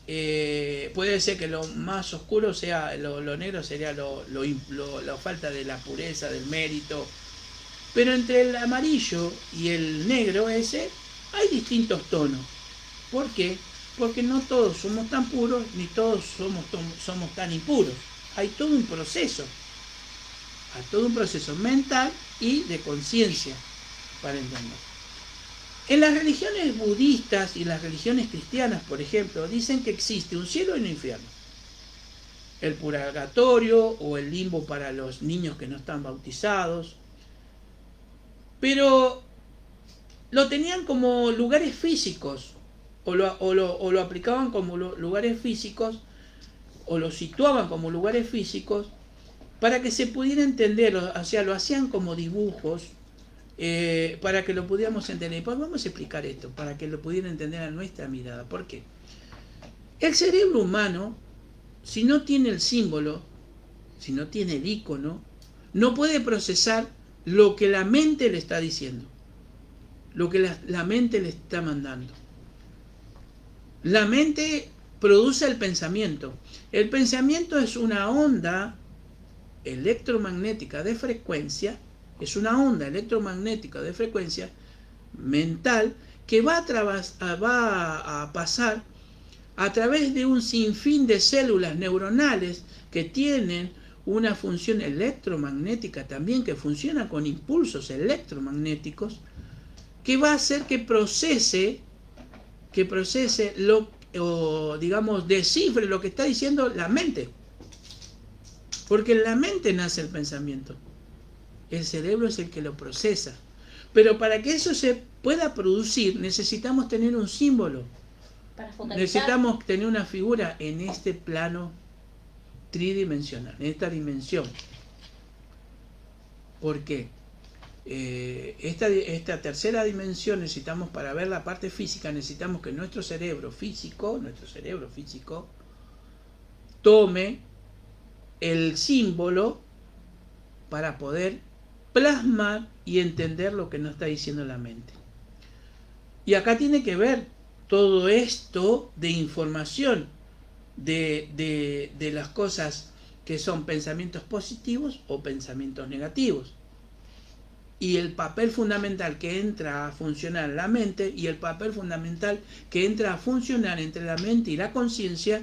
puede ser que lo más oscuro sea, lo negro sería la falta de la pureza, del mérito. Pero entre el amarillo y el negro ese hay distintos tonos. ¿Por qué? Porque no todos somos tan puros, ni todos somos tan impuros. Hay todo un proceso. Hay todo un proceso mental y de conciencia para entender. En las religiones budistas y las religiones cristianas, por ejemplo, dicen que existe un cielo y un infierno. El purgatorio o el limbo para los niños que no están bautizados. pero lo tenían como lugares físicos, o lo aplicaban como lugares físicos, o lo situaban como lugares físicos, para que se pudiera entender, o sea, lo hacían como dibujos, para que lo pudiéramos entender. Pues vamos a explicar esto, para que lo pudiera entender a nuestra mirada. ¿Por qué? El cerebro humano, si no tiene el símbolo, si no tiene el icono, no puede procesar lo que la mente le está diciendo, lo que la mente le está mandando. La mente produce el pensamiento. El pensamiento es una onda electromagnética de frecuencia, es una onda electromagnética de frecuencia mental que va a pasar a través de un sinfín de células neuronales que tienen una función electromagnética también, que funciona con impulsos electromagnéticos, que va a hacer que procese o digamos descifre lo que está diciendo la mente. Porque en la mente nace el pensamiento. El cerebro es el que lo procesa. Pero para que eso se pueda producir, necesitamos tener un símbolo. Necesitamos tener una figura en este plano tridimensional, en esta dimensión. ¿Por qué? Esta tercera dimensión necesitamos, para ver la parte física, necesitamos que nuestro cerebro físico tome el símbolo para poder plasmar y entender lo que nos está diciendo la mente. Y acá tiene que ver todo esto de información de las cosas que son pensamientos positivos o pensamientos negativos. Y el papel fundamental que entra a funcionar en la mente, y el papel fundamental que entra a funcionar entre la mente y la conciencia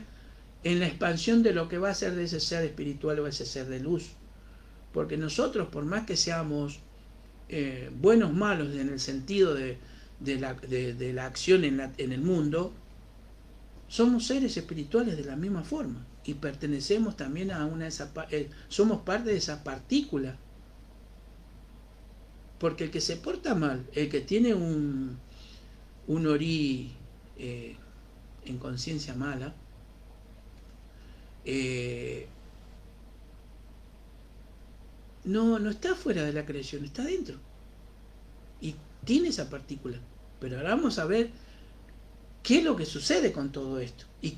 en la expansión de lo que va a ser de ese ser espiritual o ese ser de luz. Porque nosotros, por más que seamos buenos, malos en el sentido de la acción en el mundo, somos seres espirituales de la misma forma y pertenecemos también a somos parte de esa partícula. Porque el que se porta mal, el que tiene un orí en conciencia mala, no está fuera de la creación, está dentro. Y tiene esa partícula. Pero ahora vamos a ver qué es lo que sucede con todo esto. Y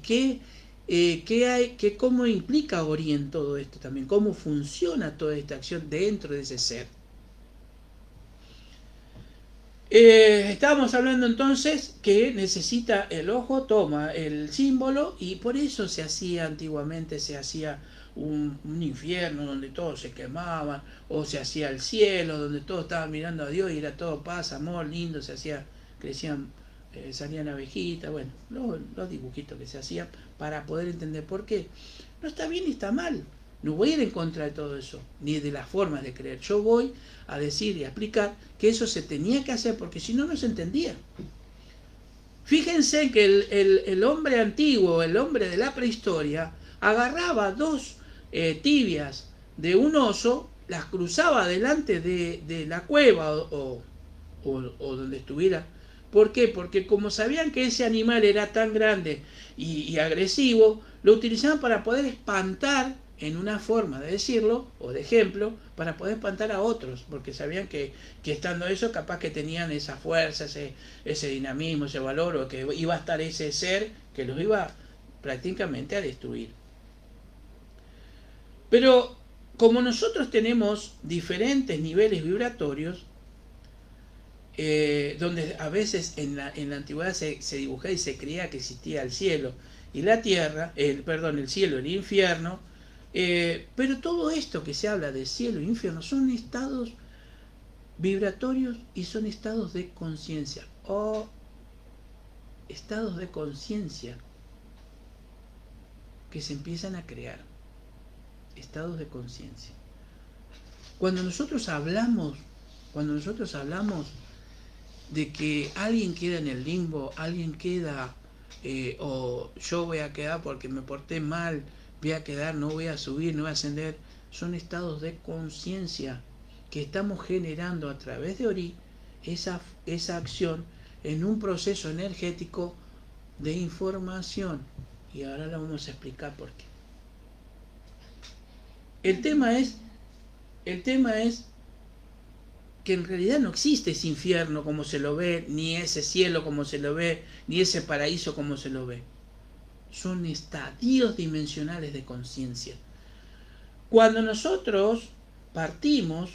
cómo implica Ori en todo esto también. Cómo funciona toda esta acción dentro de ese ser. Estábamos hablando entonces que necesita el ojo, toma el símbolo, y por eso se hacía antiguamente, un infierno donde todos se quemaban, o se hacía el cielo donde todos estaban mirando a Dios y era todo paz, amor, lindo, salían abejitas, bueno, los dibujitos que se hacían para poder entender por qué. No está bien ni está mal. No voy a ir en contra de todo eso, ni de las formas de creer. Yo voy a decir y a explicar que eso se tenía que hacer, porque si no, no se entendía. Fíjense que el hombre antiguo, el hombre de la prehistoria, agarraba dos tibias de un oso, las cruzaba delante de la cueva o donde estuviera. ¿Por qué? Porque como sabían que ese animal era tan grande y agresivo, lo utilizaban para poder espantar, en una forma de decirlo, o de ejemplo, para poder espantar a otros, porque sabían que estando eso, capaz que tenían esa fuerza, ese dinamismo, ese valor, o que iba a estar ese ser que los iba prácticamente a destruir. Pero como nosotros tenemos diferentes niveles vibratorios, donde a veces en la antigüedad se dibujaba y se creía que existía el cielo y la tierra, el cielo y el infierno, pero todo esto que se habla de cielo e infierno son estados vibratorios y son estados de conciencia, o estados de conciencia que se empiezan a crear, estados de conciencia. Cuando nosotros hablamos de que alguien queda en el limbo, alguien queda, o yo voy a quedar porque me porté mal, voy a quedar, no voy a subir, no voy a ascender, son estados de conciencia que estamos generando a través de Ori esa acción en un proceso energético de información. Y ahora lo vamos a explicar por qué. El tema es que en realidad no existe ese infierno como se lo ve, ni ese cielo como se lo ve, ni ese paraíso como se lo ve. Son estadios dimensionales de conciencia. Cuando nosotros partimos,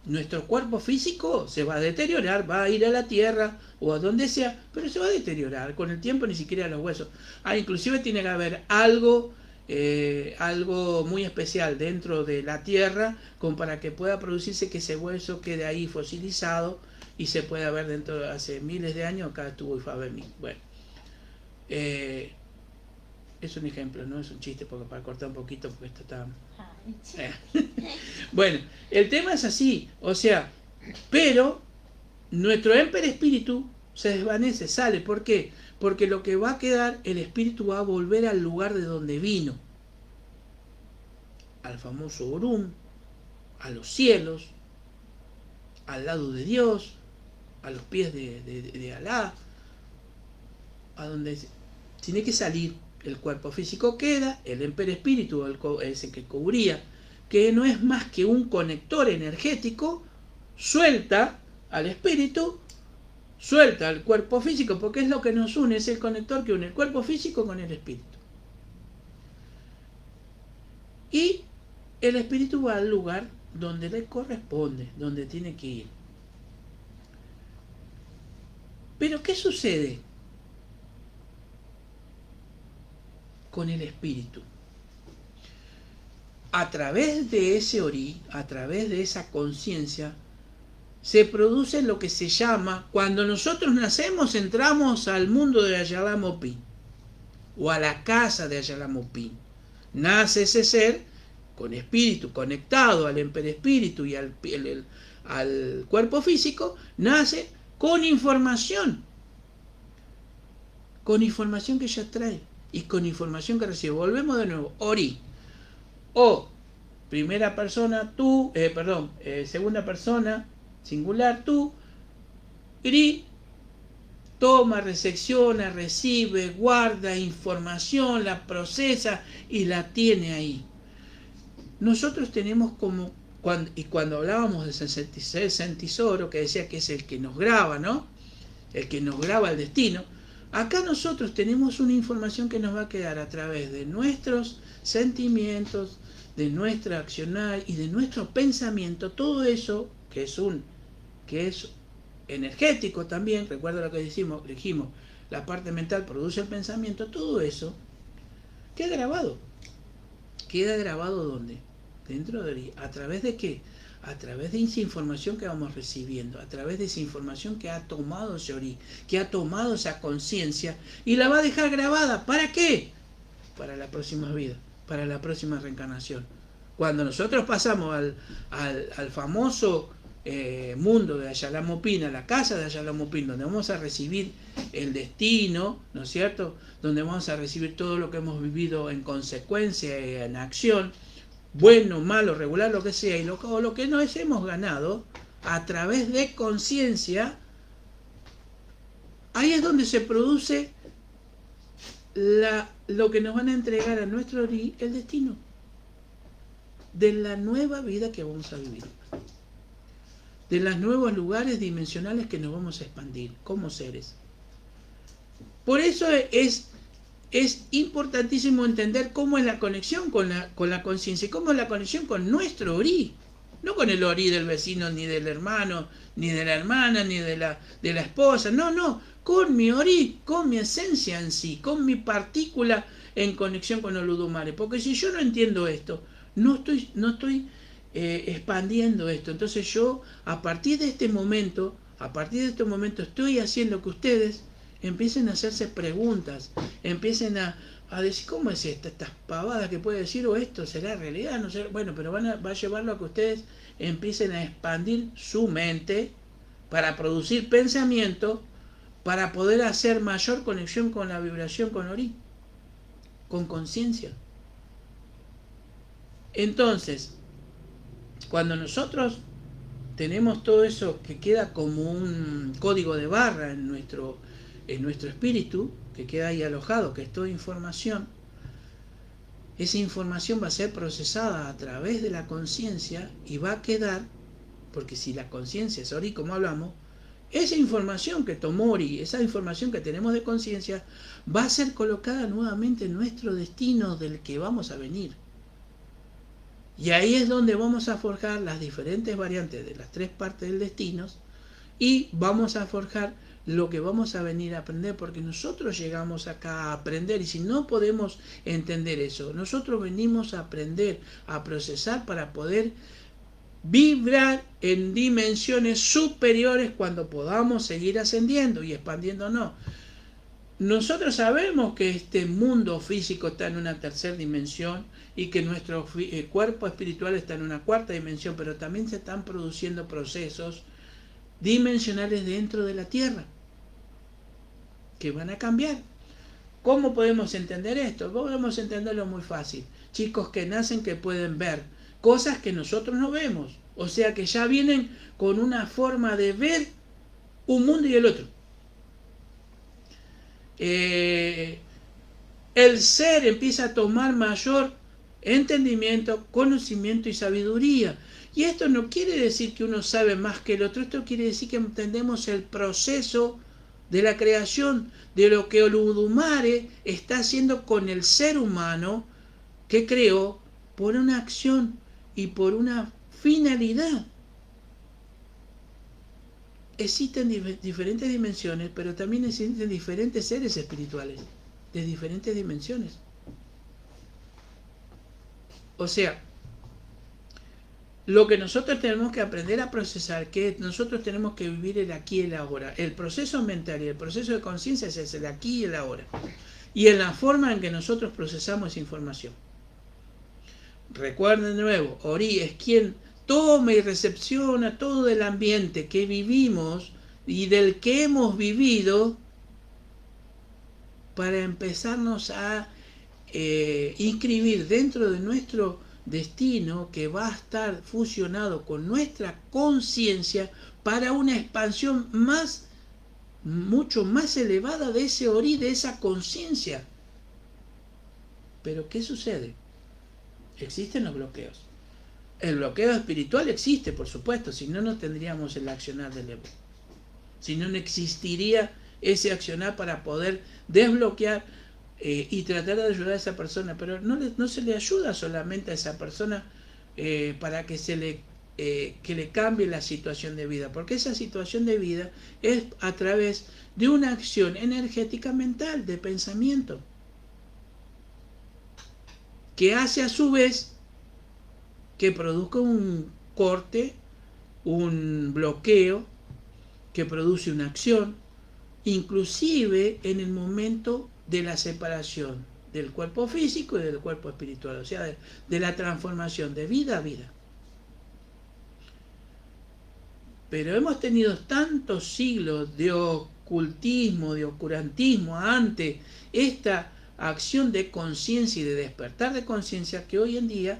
nuestro cuerpo físico se va a deteriorar, va a ir a la tierra o a donde sea, pero se va a deteriorar. Con el tiempo ni siquiera los huesos. Inclusive tiene que haber algo muy especial dentro de la tierra como para que pueda producirse que ese hueso quede ahí fosilizado y se pueda ver dentro de hace miles de años. Acá estuvo Ifabemi. Bueno, es un ejemplo, no es un chiste, porque para cortar un poquito, porque esto está... Bueno, el tema es así, o sea, pero nuestro émper espíritu se desvanece, sale. ¿Por qué? Porque lo que va a quedar, el espíritu va a volver al lugar de donde vino, al famoso Orum, a los cielos, al lado de Dios, a los pies de Alá, a donde tiene que salir. El cuerpo físico queda, el émper espíritu es el que cubría, que no es más que un conector energético, suelta al espíritu, suelta al cuerpo físico, porque es lo que nos une, es el conector que une el cuerpo físico con el espíritu. Y el espíritu va al lugar donde le corresponde, donde tiene que ir. Pero ¿qué sucede con el espíritu? A través de ese Ori, a través de esa conciencia, se produce lo que se llama, cuando nosotros nacemos, entramos al mundo de Ayalamopin, o a la casa de Ayalamopin. Nace ese ser con espíritu, conectado al emperespíritu y al cuerpo físico, nace con información que ya trae y con información que recibe. Volvemos de nuevo, Ori, o primera persona tú, segunda persona singular tú, Ri, toma, recepciona, recibe, guarda información, la procesa y la tiene ahí. Nosotros tenemos como, cuando hablábamos de Sentisoro, que decía que es el que nos graba, ¿no? El que nos graba el destino. Acá nosotros tenemos una información que nos va a quedar a través de nuestros sentimientos, de nuestra accionar y de nuestro pensamiento. Todo eso que es energético también. Recuerda lo que dijimos, la parte mental produce el pensamiento. Todo eso queda grabado. ¿Queda grabado dónde? Dentro de Ori. ¿A través de qué? A través de esa información que vamos recibiendo, a través de esa información que ha tomado ese Ori, que ha tomado esa conciencia y la va a dejar grabada. ¿Para qué? Para la próxima vida, para la próxima reencarnación. Cuando nosotros pasamos al famoso mundo de Ayalamopin, a la casa de Ayalamopin, donde vamos a recibir el destino, ¿no es cierto? Donde vamos a recibir todo lo que hemos vivido en consecuencia, en acción, bueno, malo, regular, lo que sea, y lo que nos hemos ganado a través de conciencia. Ahí es donde se produce lo que nos van a entregar a nuestro Ori, el destino de la nueva vida que vamos a vivir, de los nuevos lugares dimensionales que nos vamos a expandir como seres. Por eso es importantísimo entender cómo es la conexión con la conciencia y cómo es la conexión con nuestro Ori, no con el Ori del vecino, ni del hermano, ni de la hermana, ni de la esposa, no, con mi Ori, con mi esencia en sí, con mi partícula en conexión con el Udumare. Porque si yo no entiendo esto, no estoy expandiendo esto. Entonces yo, a partir de este momento, estoy haciendo que ustedes empiecen a hacerse preguntas, empiecen a decir, ¿cómo es estas pavadas que puede decir? ¿O esto será realidad? No sé. Bueno, pero va a llevarlo a que ustedes empiecen a expandir su mente para producir pensamiento, para poder hacer mayor conexión con la vibración, con Ori, con conciencia. Entonces, cuando nosotros tenemos todo eso que queda como un código de barra en nuestro espíritu, que queda ahí alojado, que es toda información. Esa información va a ser procesada a través de la conciencia y va a quedar, porque si la conciencia es Ori, como hablamos, esa información que tomó Ori, esa información que tenemos de conciencia, va a ser colocada nuevamente en nuestro destino del que vamos a venir. Y ahí es donde vamos a forjar las diferentes variantes de las tres partes del destino y vamos a forjar lo que vamos a venir a aprender, porque nosotros llegamos acá a aprender, y si no podemos entender eso, nosotros venimos a aprender, a procesar para poder vibrar en dimensiones superiores cuando podamos seguir ascendiendo y expandiéndonos. Nosotros sabemos que este mundo físico está en una tercera dimensión y que nuestro cuerpo espiritual está en una cuarta dimensión, pero también se están produciendo procesos dimensionales dentro de la Tierra que van a cambiar. ¿Cómo podemos entender esto? Podemos entenderlo muy fácil. Chicos que nacen que pueden ver cosas que nosotros no vemos. O sea que ya vienen con una forma de ver un mundo y el otro. El ser empieza a tomar mayor entendimiento, conocimiento y sabiduría. Y esto no quiere decir que uno sabe más que el otro. Esto quiere decir que entendemos el proceso de la creación, de lo que Olodumare está haciendo con el ser humano que creó por una acción y por una finalidad. Existen diferentes dimensiones, pero también existen diferentes seres espirituales de diferentes dimensiones. O sea, lo que nosotros tenemos que aprender a procesar, que nosotros tenemos que vivir el aquí y el ahora. El proceso mental y el proceso de conciencia es el aquí y el ahora. Y en la forma en que nosotros procesamos esa información. Recuerden de nuevo, Ori es quien toma y recepciona todo el ambiente que vivimos y del que hemos vivido para empezarnos a inscribir dentro de nuestro destino, que va a estar fusionado con nuestra conciencia para una expansión mucho más elevada de ese Ori, de esa conciencia. Pero ¿qué sucede? Existen los bloqueos. El bloqueo espiritual existe, por supuesto, si no, no tendríamos el accionar del Evo. Si no, no existiría ese accionar para poder desbloquear y tratar de ayudar a esa persona. Pero no se le ayuda solamente a esa persona para que que le cambie la situación de vida, porque esa situación de vida es a través de una acción energética mental, de pensamiento, que hace a su vez que produzca un corte, un bloqueo, que produce una acción, inclusive en el momento de la separación del cuerpo físico y del cuerpo espiritual, o sea, de la transformación de vida a vida. Pero hemos tenido tantos siglos de ocultismo, de oscurantismo ante esta acción de conciencia y de despertar de conciencia, que hoy en día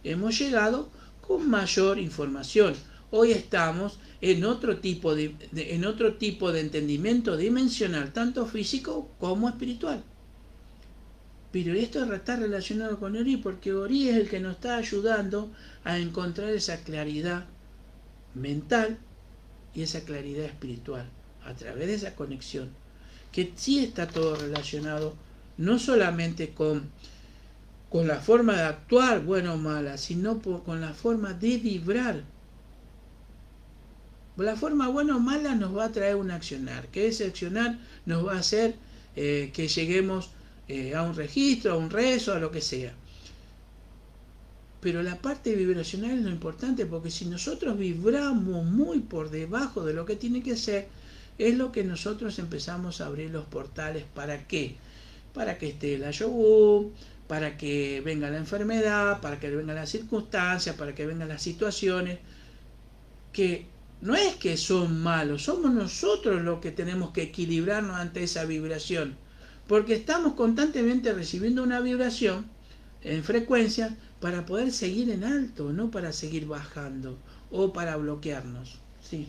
hemos llegado con mayor información. Hoy estamos en otro tipo de entendimiento dimensional, tanto físico como espiritual. Pero esto está relacionado con Ori, porque Ori es el que nos está ayudando a encontrar esa claridad mental y esa claridad espiritual a través de esa conexión, que sí está todo relacionado, no solamente con la forma de actuar, buena o mala, sino con la forma de vibrar. La forma buena o mala nos va a traer un accionar, que ese accionar nos va a hacer que lleguemos a un registro, a un rezo, a lo que sea. Pero la parte vibracional es lo importante, porque si nosotros vibramos muy por debajo de lo que tiene que ser, es lo que nosotros empezamos a abrir los portales. ¿Para qué? Para que esté la Yogu, para que venga la enfermedad, para que vengan las circunstancias, para que vengan las situaciones, que no es que son malos, somos nosotros los que tenemos que equilibrarnos ante esa vibración, porque estamos constantemente recibiendo una vibración en frecuencia para poder seguir en alto, no para seguir bajando. o para bloquearnos. Sí.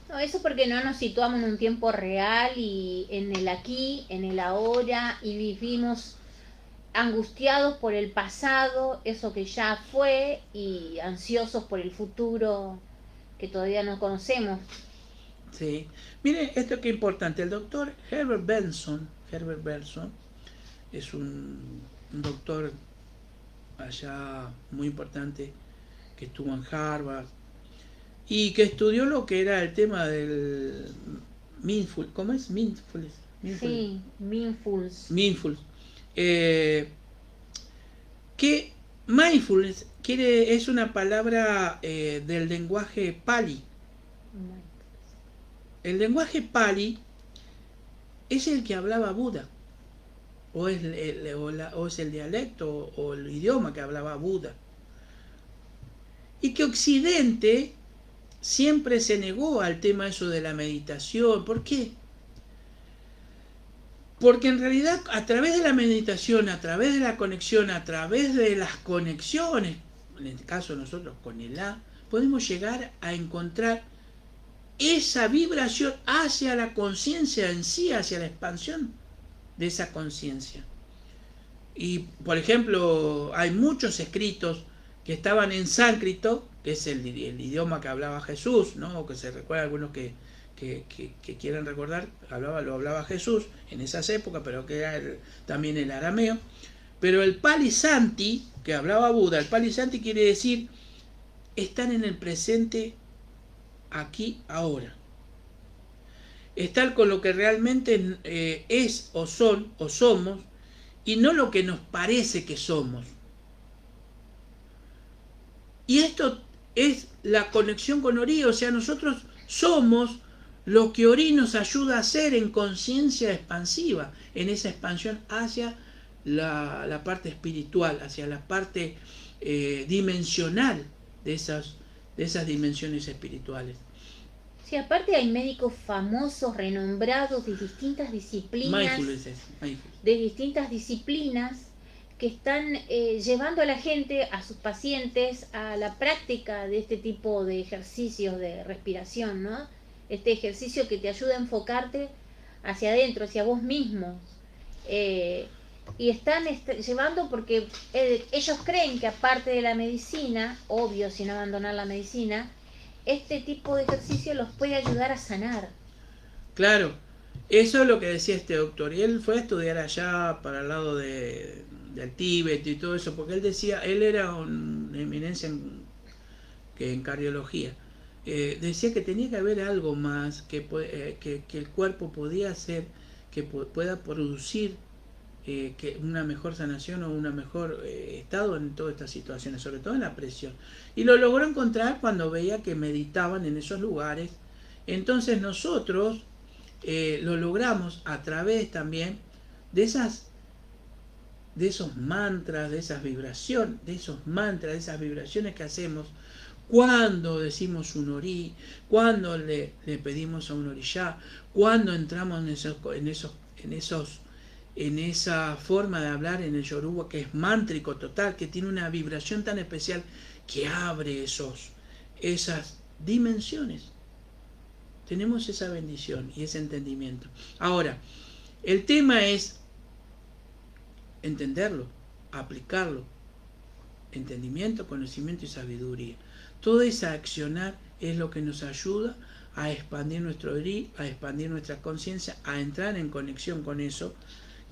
No, eso porque no nos situamos en un tiempo real y en el aquí, en el ahora, y vivimos angustiados por el pasado, eso que ya fue, y ansiosos por el futuro que todavía no conocemos. Sí. Mire, esto que es importante. El doctor Herbert Benson es un doctor allá muy importante que estuvo en Harvard y que estudió lo que era el tema del mindful, ¿cómo es? Mindfulness. Sí, mindfulness. Que mindfulness es una palabra del lenguaje Pali. El lenguaje Pali es el que hablaba Buda, o es el dialecto o el idioma que hablaba Buda. Y que Occidente siempre se negó al tema eso de la meditación. ¿Por qué? Porque en realidad a través de la meditación, a través de la conexión, a través de las conexiones, en este caso nosotros con el A, podemos llegar a encontrar esa vibración hacia la conciencia en sí, hacia la expansión de esa conciencia. Y por ejemplo, hay muchos escritos que estaban en sánscrito, que es el idioma que hablaba Jesús, ¿no? O que se recuerda algunos que quieren recordar, lo hablaba Jesús en esas épocas, pero que era también el arameo. Pero el Pali Santi, que hablaba Buda, el Pali Santi quiere decir estar en el presente, aquí, ahora. Estar con lo que realmente es o son o somos, y no lo que nos parece que somos. Y esto es la conexión con Ori, o sea, nosotros somos lo que Ori nos ayuda a hacer en conciencia expansiva, en esa expansión hacia la parte espiritual, hacia la parte dimensional de esas dimensiones espirituales. Sí, aparte hay médicos famosos, renombrados de distintas disciplinas, de distintas disciplinas, que están llevando a la gente, a sus pacientes, a la práctica de este tipo de ejercicios de respiración, ¿no? Este ejercicio que te ayuda a enfocarte hacia adentro, hacia vos mismo. Y están llevando porque ellos creen que aparte de la medicina, obvio, sin abandonar la medicina, este tipo de ejercicio los puede ayudar a sanar. Claro, eso es lo que decía este doctor. Y él fue a estudiar allá para el lado del Tíbet y todo eso, porque él decía, él era una eminencia en cardiología. Decía que tenía que haber algo más que el cuerpo podía hacer, que pueda producir que una mejor sanación o un mejor estado en todas estas situaciones, sobre todo en la presión. Y lo logró encontrar cuando veía que meditaban en esos lugares. Entonces nosotros lo logramos a través también de esos mantras, de esas vibraciones, de esas vibraciones que hacemos cuando decimos un Ori, cuando le pedimos a un Orishá, cuando entramos en esa forma de hablar en el Yoruba, que es mántrico total, que tiene una vibración tan especial que abre esas dimensiones. Tenemos esa bendición y ese entendimiento. Ahora, el tema es entenderlo, aplicarlo. Entendimiento, conocimiento y sabiduría. Toda esa accionar es lo que nos ayuda a expandir nuestro Ori, a expandir nuestra conciencia, a entrar en conexión con eso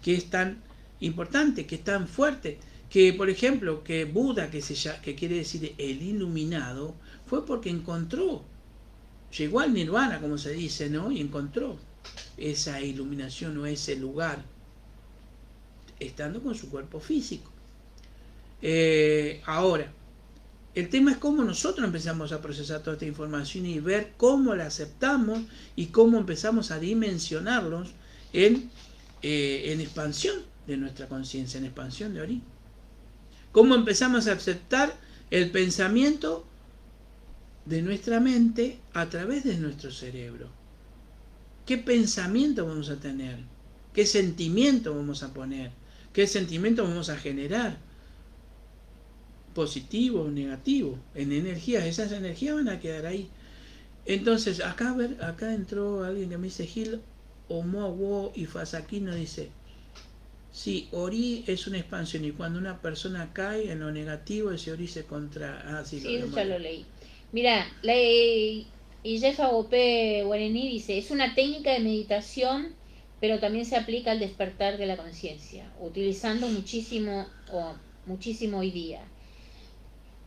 que es tan importante, que es tan fuerte, que por ejemplo, que Buda, que quiere decir el iluminado, fue porque llegó al nirvana, como se dice, ¿no? Y encontró esa iluminación o ese lugar, estando con su cuerpo físico. Ahora, el tema es cómo nosotros empezamos a procesar toda esta información y ver cómo la aceptamos y cómo empezamos a dimensionarlos en expansión de nuestra conciencia, en expansión de Ori. Cómo empezamos a aceptar el pensamiento de nuestra mente a través de nuestro cerebro. ¿Qué pensamiento vamos a tener? ¿Qué sentimiento vamos a poner? ¿Qué sentimiento vamos a generar? positivo o negativo, en energías, esas energías van a quedar ahí. Entonces, acá entró alguien que me dice Gil Omowo y Fasakino dice, sí, Ori es una expansión y cuando una persona cae en lo negativo, ese Ori se contra... Ah, sí, sí, eso ya lo leí. Mira, y Jefa Gopé Guarení dice, es una técnica de meditación, pero también se aplica al despertar de la conciencia, utilizando muchísimo hoy día.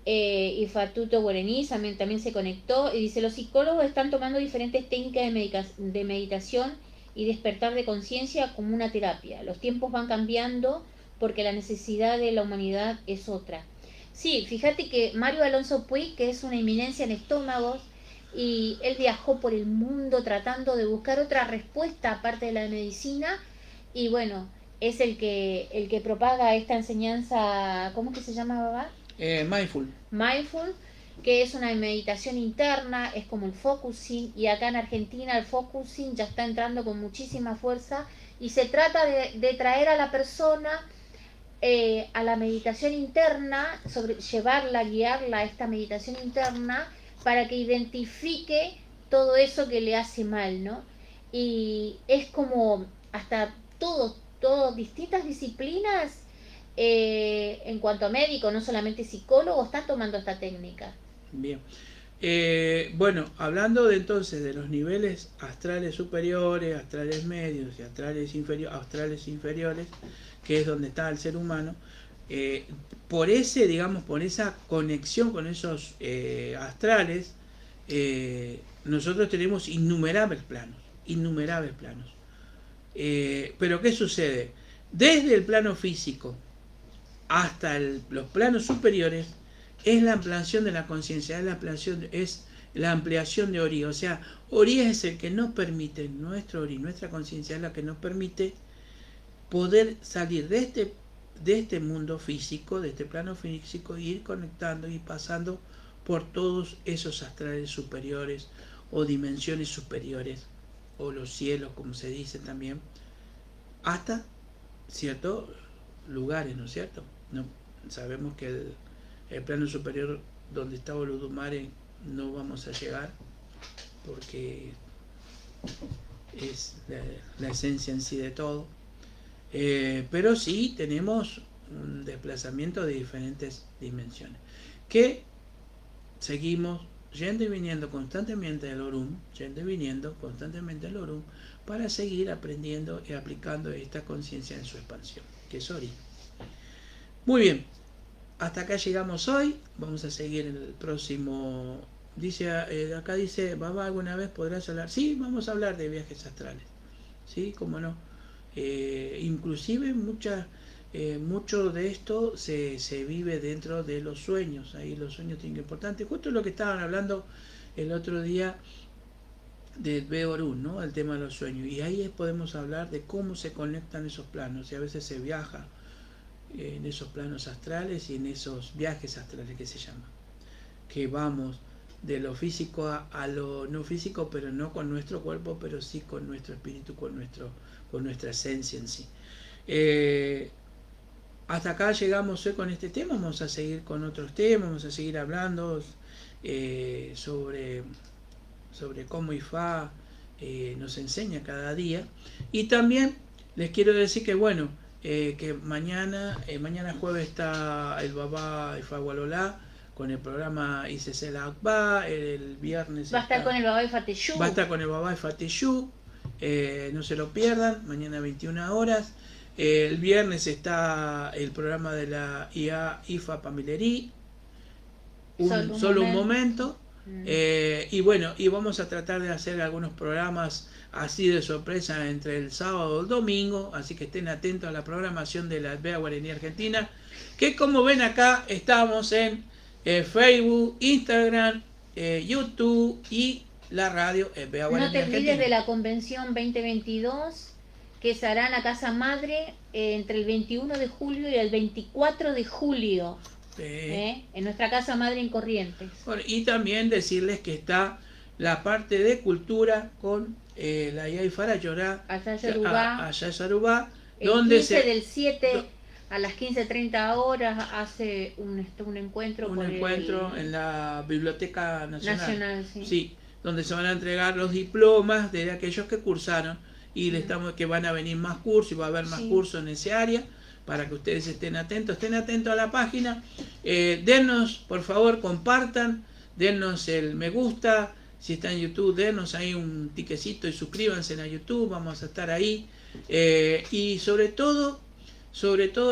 Y Fatuto Guarení también se conectó y dice, los psicólogos están tomando diferentes técnicas de meditación y despertar de conciencia como una terapia. Los tiempos van cambiando porque la necesidad de la humanidad es otra. Sí, fíjate que Mario Alonso Puig, que es una eminencia en estómagos, y él viajó por el mundo tratando de buscar otra respuesta aparte de la medicina, y bueno, es el que propaga esta enseñanza. ¿Cómo que se llama, Babá? Mindful, que es una meditación interna, es como el focusing, y acá en Argentina el focusing ya está entrando con muchísima fuerza, y se trata de traer a la persona a la meditación interna, llevarla, guiarla a esta meditación interna para que identifique todo eso que le hace mal, ¿no? Y es como hasta todas distintas disciplinas en cuanto a médicos, no solamente psicólogos, están tomando esta técnica. Bien. Bueno, hablando entonces de los niveles astrales superiores, astrales medios y astrales inferiores, que es donde está el ser humano, por esa conexión con esos astrales, nosotros tenemos innumerables planos. Pero ¿qué sucede? Desde el plano físico hasta los planos superiores es la ampliación de la conciencia, es la ampliación de Ori. O sea, Ori es el que nos permite, nuestra conciencia es la que nos permite poder salir de este mundo físico, de este plano físico, e ir conectando y pasando por todos esos astrales superiores o dimensiones superiores, o los cielos, como se dice también, hasta ciertos lugares, ¿no es cierto? No, sabemos que el plano superior donde está Olodumare no vamos a llegar porque es la esencia en sí de todo, pero sí tenemos un desplazamiento de diferentes dimensiones que seguimos yendo y viniendo constantemente al Orum, para seguir aprendiendo y aplicando esta conciencia en su expansión, que es Ori. Muy bien, hasta acá llegamos hoy. Vamos a seguir en el próximo. Acá dice, Babá, ¿alguna vez podrás hablar? Sí, vamos a hablar de viajes astrales. Sí, cómo no. Inclusive mucho de esto se vive dentro de los sueños. Ahí los sueños tienen que ser importantes. Justo lo que estaban hablando el otro día de Beorún, ¿no? El tema de los sueños. Y ahí podemos hablar de cómo se conectan esos planos. Y a veces se viaja en esos planos astrales y en esos viajes astrales que se llaman, que vamos de lo físico a lo no físico, pero no con nuestro cuerpo, pero sí con nuestro espíritu, con nuestra esencia en sí. Hasta acá llegamos hoy con este tema. Vamos a seguir con otros temas, vamos a seguir hablando sobre cómo Ifá nos enseña cada día. Y también les quiero decir que bueno, que mañana jueves está el Babá Ifá Gualolá con el programa ICC La Akba. El viernes va a estar con el Babá Ifá Teshú. Va a estar con el Babá Ifá Teshú, no se lo pierdan, mañana 21 horas. El viernes está el programa de la IA Ifá Pamilerí, solo un momento. Y bueno, y vamos a tratar de hacer algunos programas así de sorpresa entre el sábado y el domingo, así que estén atentos a la programación de la Bea Guarení Argentina, que como ven acá estamos en Facebook, Instagram, YouTube y la radio Bea Guarení Argentina. No te olvides de la convención 2022 que se hará en la Casa Madre entre el 21 de julio y el 24 de julio. En nuestra Casa Madre en Corrientes. Bueno, y también decirles que está la parte de cultura con la Yai Farayora, Allá Yarubá, donde 15 del 7 a las 15:30 horas hace un encuentro. En la Biblioteca Nacional. Sí. Sí, donde se van a entregar los diplomas de aquellos que cursaron y que van a venir más cursos y va a haber más cursos en ese área, para que ustedes estén atentos a la página. Denos, por favor, compartan, denos el me gusta, si está en YouTube, denos ahí un tiquecito y suscríbanse a YouTube, vamos a estar ahí. Y sobre todo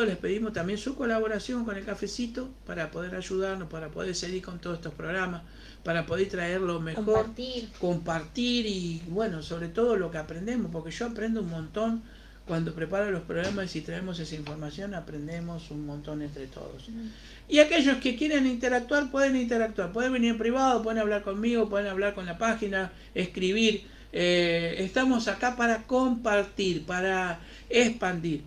les pedimos también su colaboración con el cafecito para poder ayudarnos, para poder seguir con todos estos programas, para poder traer lo mejor, compartir y bueno, sobre todo lo que aprendemos, porque yo aprendo un montón cuando preparo los programas y traemos esa información, aprendemos un montón entre todos. Y aquellos que quieren interactuar, pueden venir en privado, pueden hablar conmigo, pueden hablar con la página, escribir. Estamos acá para compartir, para expandir.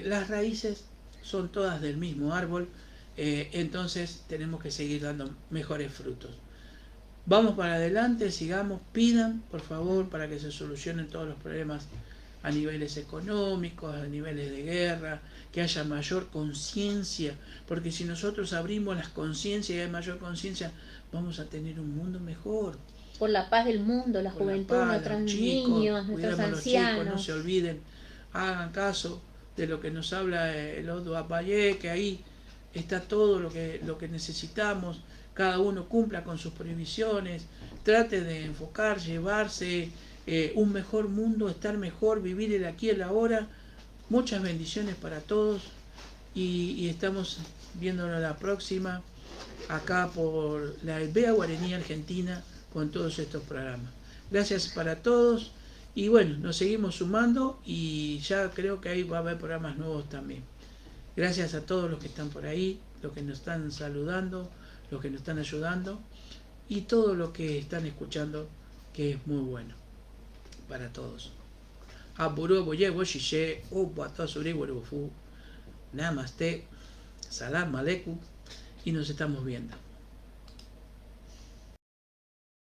Las raíces son todas del mismo árbol, entonces tenemos que seguir dando mejores frutos. Vamos para adelante, sigamos, pidan por favor para que se solucionen todos los problemas a niveles económicos, a niveles de guerra, que haya mayor conciencia, porque si nosotros abrimos las conciencias y hay mayor conciencia, vamos a tener un mundo mejor. Por la paz del mundo, la juventud, nuestros niños, nuestros ancianos. Chicos, no se olviden, hagan caso de lo que nos habla el Odo Apaye, que ahí está todo lo que necesitamos, cada uno cumpla con sus previsiones, trate de enfocar, llevarse un mejor mundo, estar mejor, vivir el aquí y el ahora. Muchas bendiciones para todos y estamos viéndonos la próxima acá por la Albea Guaraní Argentina con todos estos programas. Gracias para todos. Y bueno, nos seguimos sumando y ya creo que ahí va a haber programas nuevos también. Gracias a todos los que están por ahí, los que nos están saludando, los que nos están ayudando y todo lo que están escuchando, que es muy bueno para todos. Namaste, salam aleikum y nos estamos viendo.